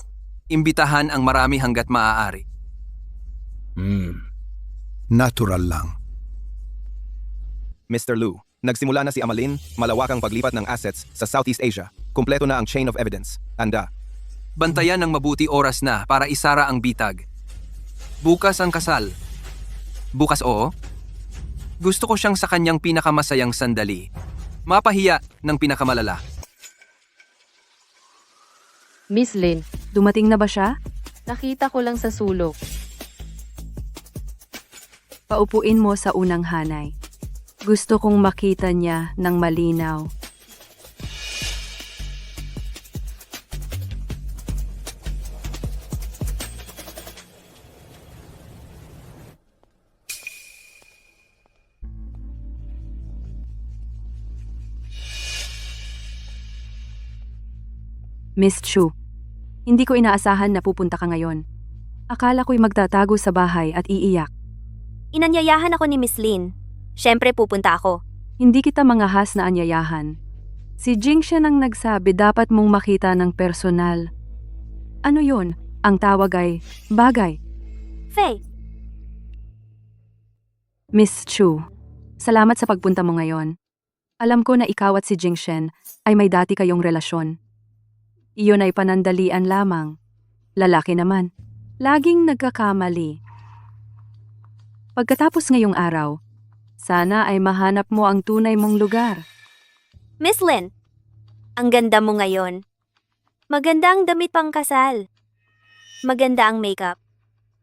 Imbitahan ang marami hanggat maaari.
Natural lang.
Mr. Lu, nagsimula na si Amalin, malawakang paglipat ng assets sa Southeast Asia. Kumpleto na ang chain of evidence. Anda.
Bantayan ng mabuti oras na para isara ang bitag. Bukas ang kasal. Bukas oo? Gusto ko siyang sa kanyang pinakamasayang sandali. Mapahiya ng pinakamalala.
Miss Lin,
Dumating na ba siya?
nakita ko lang sa sulok.
Paupuin mo sa unang hanay. Gusto kong makita niya ng malinaw. Miss Chu, hindi ko inaasahan na pupunta ka ngayon. Akala ko'y magtatago sa bahay at iiyak.
Inanyayahan ako ni Miss Lin. Siyempre pupunta ako.
Hindi kita mangahas na anyayahan. Si Jing siya nang nagsabi dapat mong makita ng personal. Ano yon? Ang tawag ay bagay.
Faye,
Miss Chu, salamat sa pagpunta mo ngayon. Alam ko na ikaw at si Jing Shen ay may dati kayong relasyon. Iyon ay panandalian lamang. Lalaki naman. Laging nagkakamali. Pagkatapos ngayong araw, sana ay mahanap mo ang tunay mong lugar.
Miss Lin, ang ganda mo ngayon. Maganda ang damit pang kasal. Maganda ang makeup.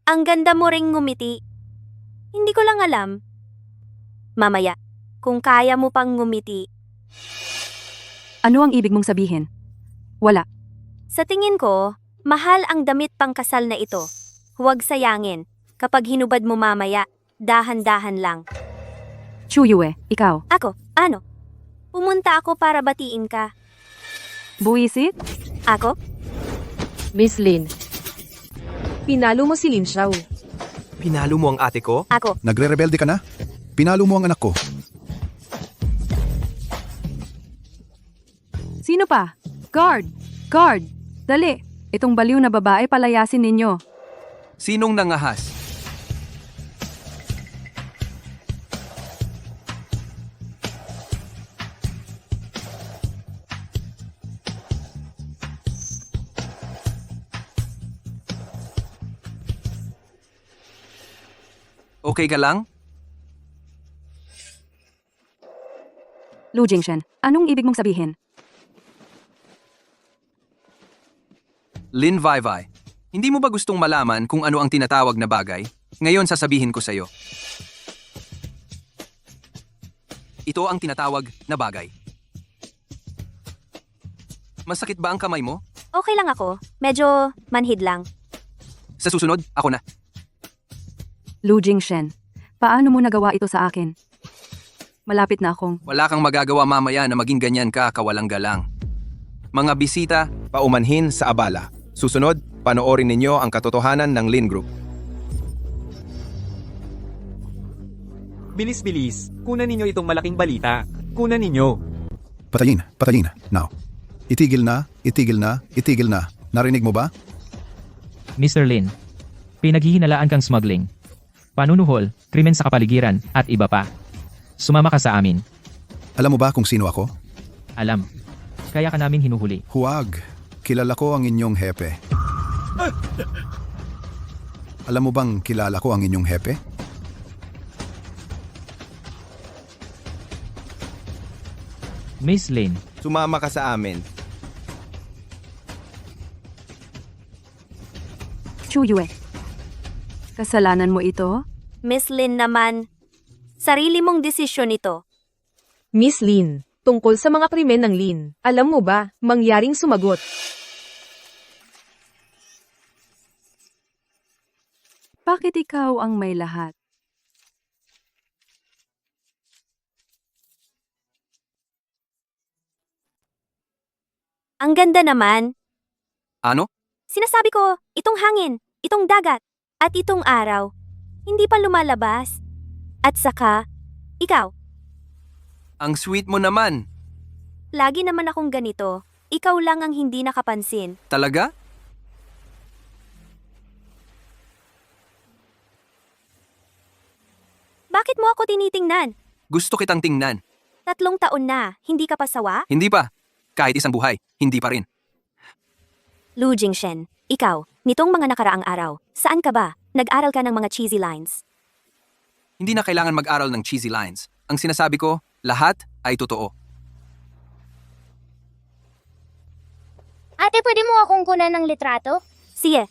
Ang ganda mo ring ngumiti. Hindi ko lang alam. Mamaya, kung kaya mo pang ngumiti.
Ano ang ibig mong sabihin? Wala.
Sa tingin ko, mahal ang damit pang kasal na ito. Huwag sayangin. Kapag hinubad mo mamaya, dahan-dahan lang.
Chu Yue, ikaw.
Ako, ano? Pumunta ako para batiin ka.
Buwisit?
Ako?
Miss Lin,
Pinalo mo si Lin Xiao.
Pinalo mo ang ate ko?
Ako.
Nagre-rebelde ka na? Pinalo mo ang anak ko.
Sino pa? Guard! Guard! Dali! Itong baliw na babae palayasin ninyo.
Sinong nangahas? Okay ka lang?
Lu Jingshen, anong ibig mong sabihin?
Lin Vaivai, hindi mo ba gustong malaman kung ano ang tinatawag na bagay? Ngayon sasabihin ko sa'yo. Ito ang tinatawag na bagay. Masakit ba ang kamay mo?
Okay lang ako. Medyo manhid lang.
Sa susunod, ako na.
Lu Jingshen, paano mo nagawa ito sa akin? Malapit na akong...
Wala kang magagawa mamaya na maging ganyan ka kawalang galang. Mga bisita,
Paumanhin sa abala. Susunod, panoorin ninyo ang katotohanan ng Lin Group.
Bilis-bilis, kunan ninyo itong malaking balita. Kunan ninyo.
Patayin, patayin. Now. Itigil na, itigil na, itigil na. Narinig mo ba?
Mr. Lin, pinaghihinalaan kang smuggling, panunuhol, krimen sa kapaligiran, at iba pa. Sumama ka sa amin.
Alam mo ba kung sino ako?
Alam. Kaya ka namin hinuhuli.
Huwag. Kilala ko ang inyong hepe. Alam mo bang kilala ko ang inyong hepe?
Miss Lin,
Sumama ka sa amin.
Chu Yue. Kasalanan mo ito?
Miss Lin naman, sarili mong desisyon ito.
Miss Lin, tungkol sa mga krimen ng Lin, alam mo ba, mangyaring sumagot.
Bakit ikaw ang may lahat?
Ang ganda naman.
ano?
Sinasabi ko, itong hangin, itong dagat, at itong araw. Hindi pa lumalabas. At saka, ikaw,
Ang sweet mo naman.
lagi naman akong ganito. Ikaw lang ang hindi nakapansin.
Talaga?
Bakit mo ako tinitingnan?
Gusto kitang tingnan.
3 taon na, hindi ka pa sawa?
Hindi pa. Kahit isang buhay, hindi pa rin.
Lu Jingshen, ikaw, nitong mga nakaraang araw, saan ka ba? Nag-aral ka ng mga cheesy lines.
Hindi na kailangan mag-aral ng cheesy lines. Ang sinasabi ko, lahat ay totoo.
Ate, pwede mo akong kunan ng litrato?
Sige,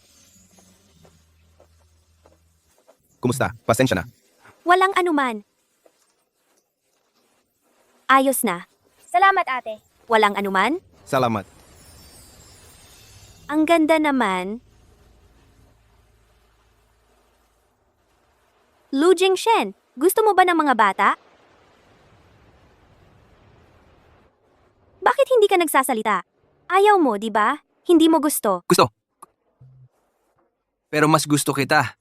Kumusta? Pasensya na.
walang anuman. Ayos na.
Salamat, ate.
Walang anuman?
Salamat.
Ang ganda naman. Lu Jingshen, gusto mo ba ng mga bata? Bakit hindi ka nagsasalita? Ayaw mo, di ba? Hindi mo gusto.
Gusto. Pero mas gusto kita.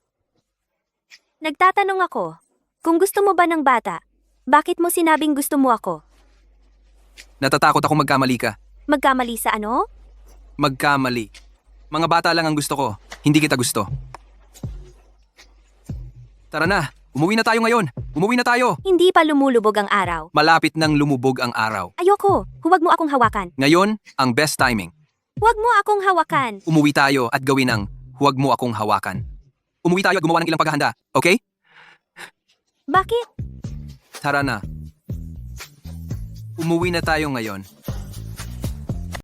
Nagtatanong ako, kung gusto mo ba ng bata, bakit mo sinabing gusto mo ako?
Natatakot ako magkamali ka.
Magkamali sa ano?
Magkamali. Mga bata lang ang gusto ko. Hindi kita gusto. Tara na. Umuwi na tayo ngayon. Umuwi na tayo.
Hindi pa lumulubog ang araw.
Malapit nang lumubog ang araw.
Ayoko, huwag mo akong hawakan.
Ngayon, ang best timing.
Huwag mo akong hawakan.
Umuwi tayo at gawin ang huwag mo akong hawakan. Umuwi tayo at gumawa ng ilang paghahanda. Okay?
Bakit?
Tara na. Umuwi na tayo ngayon.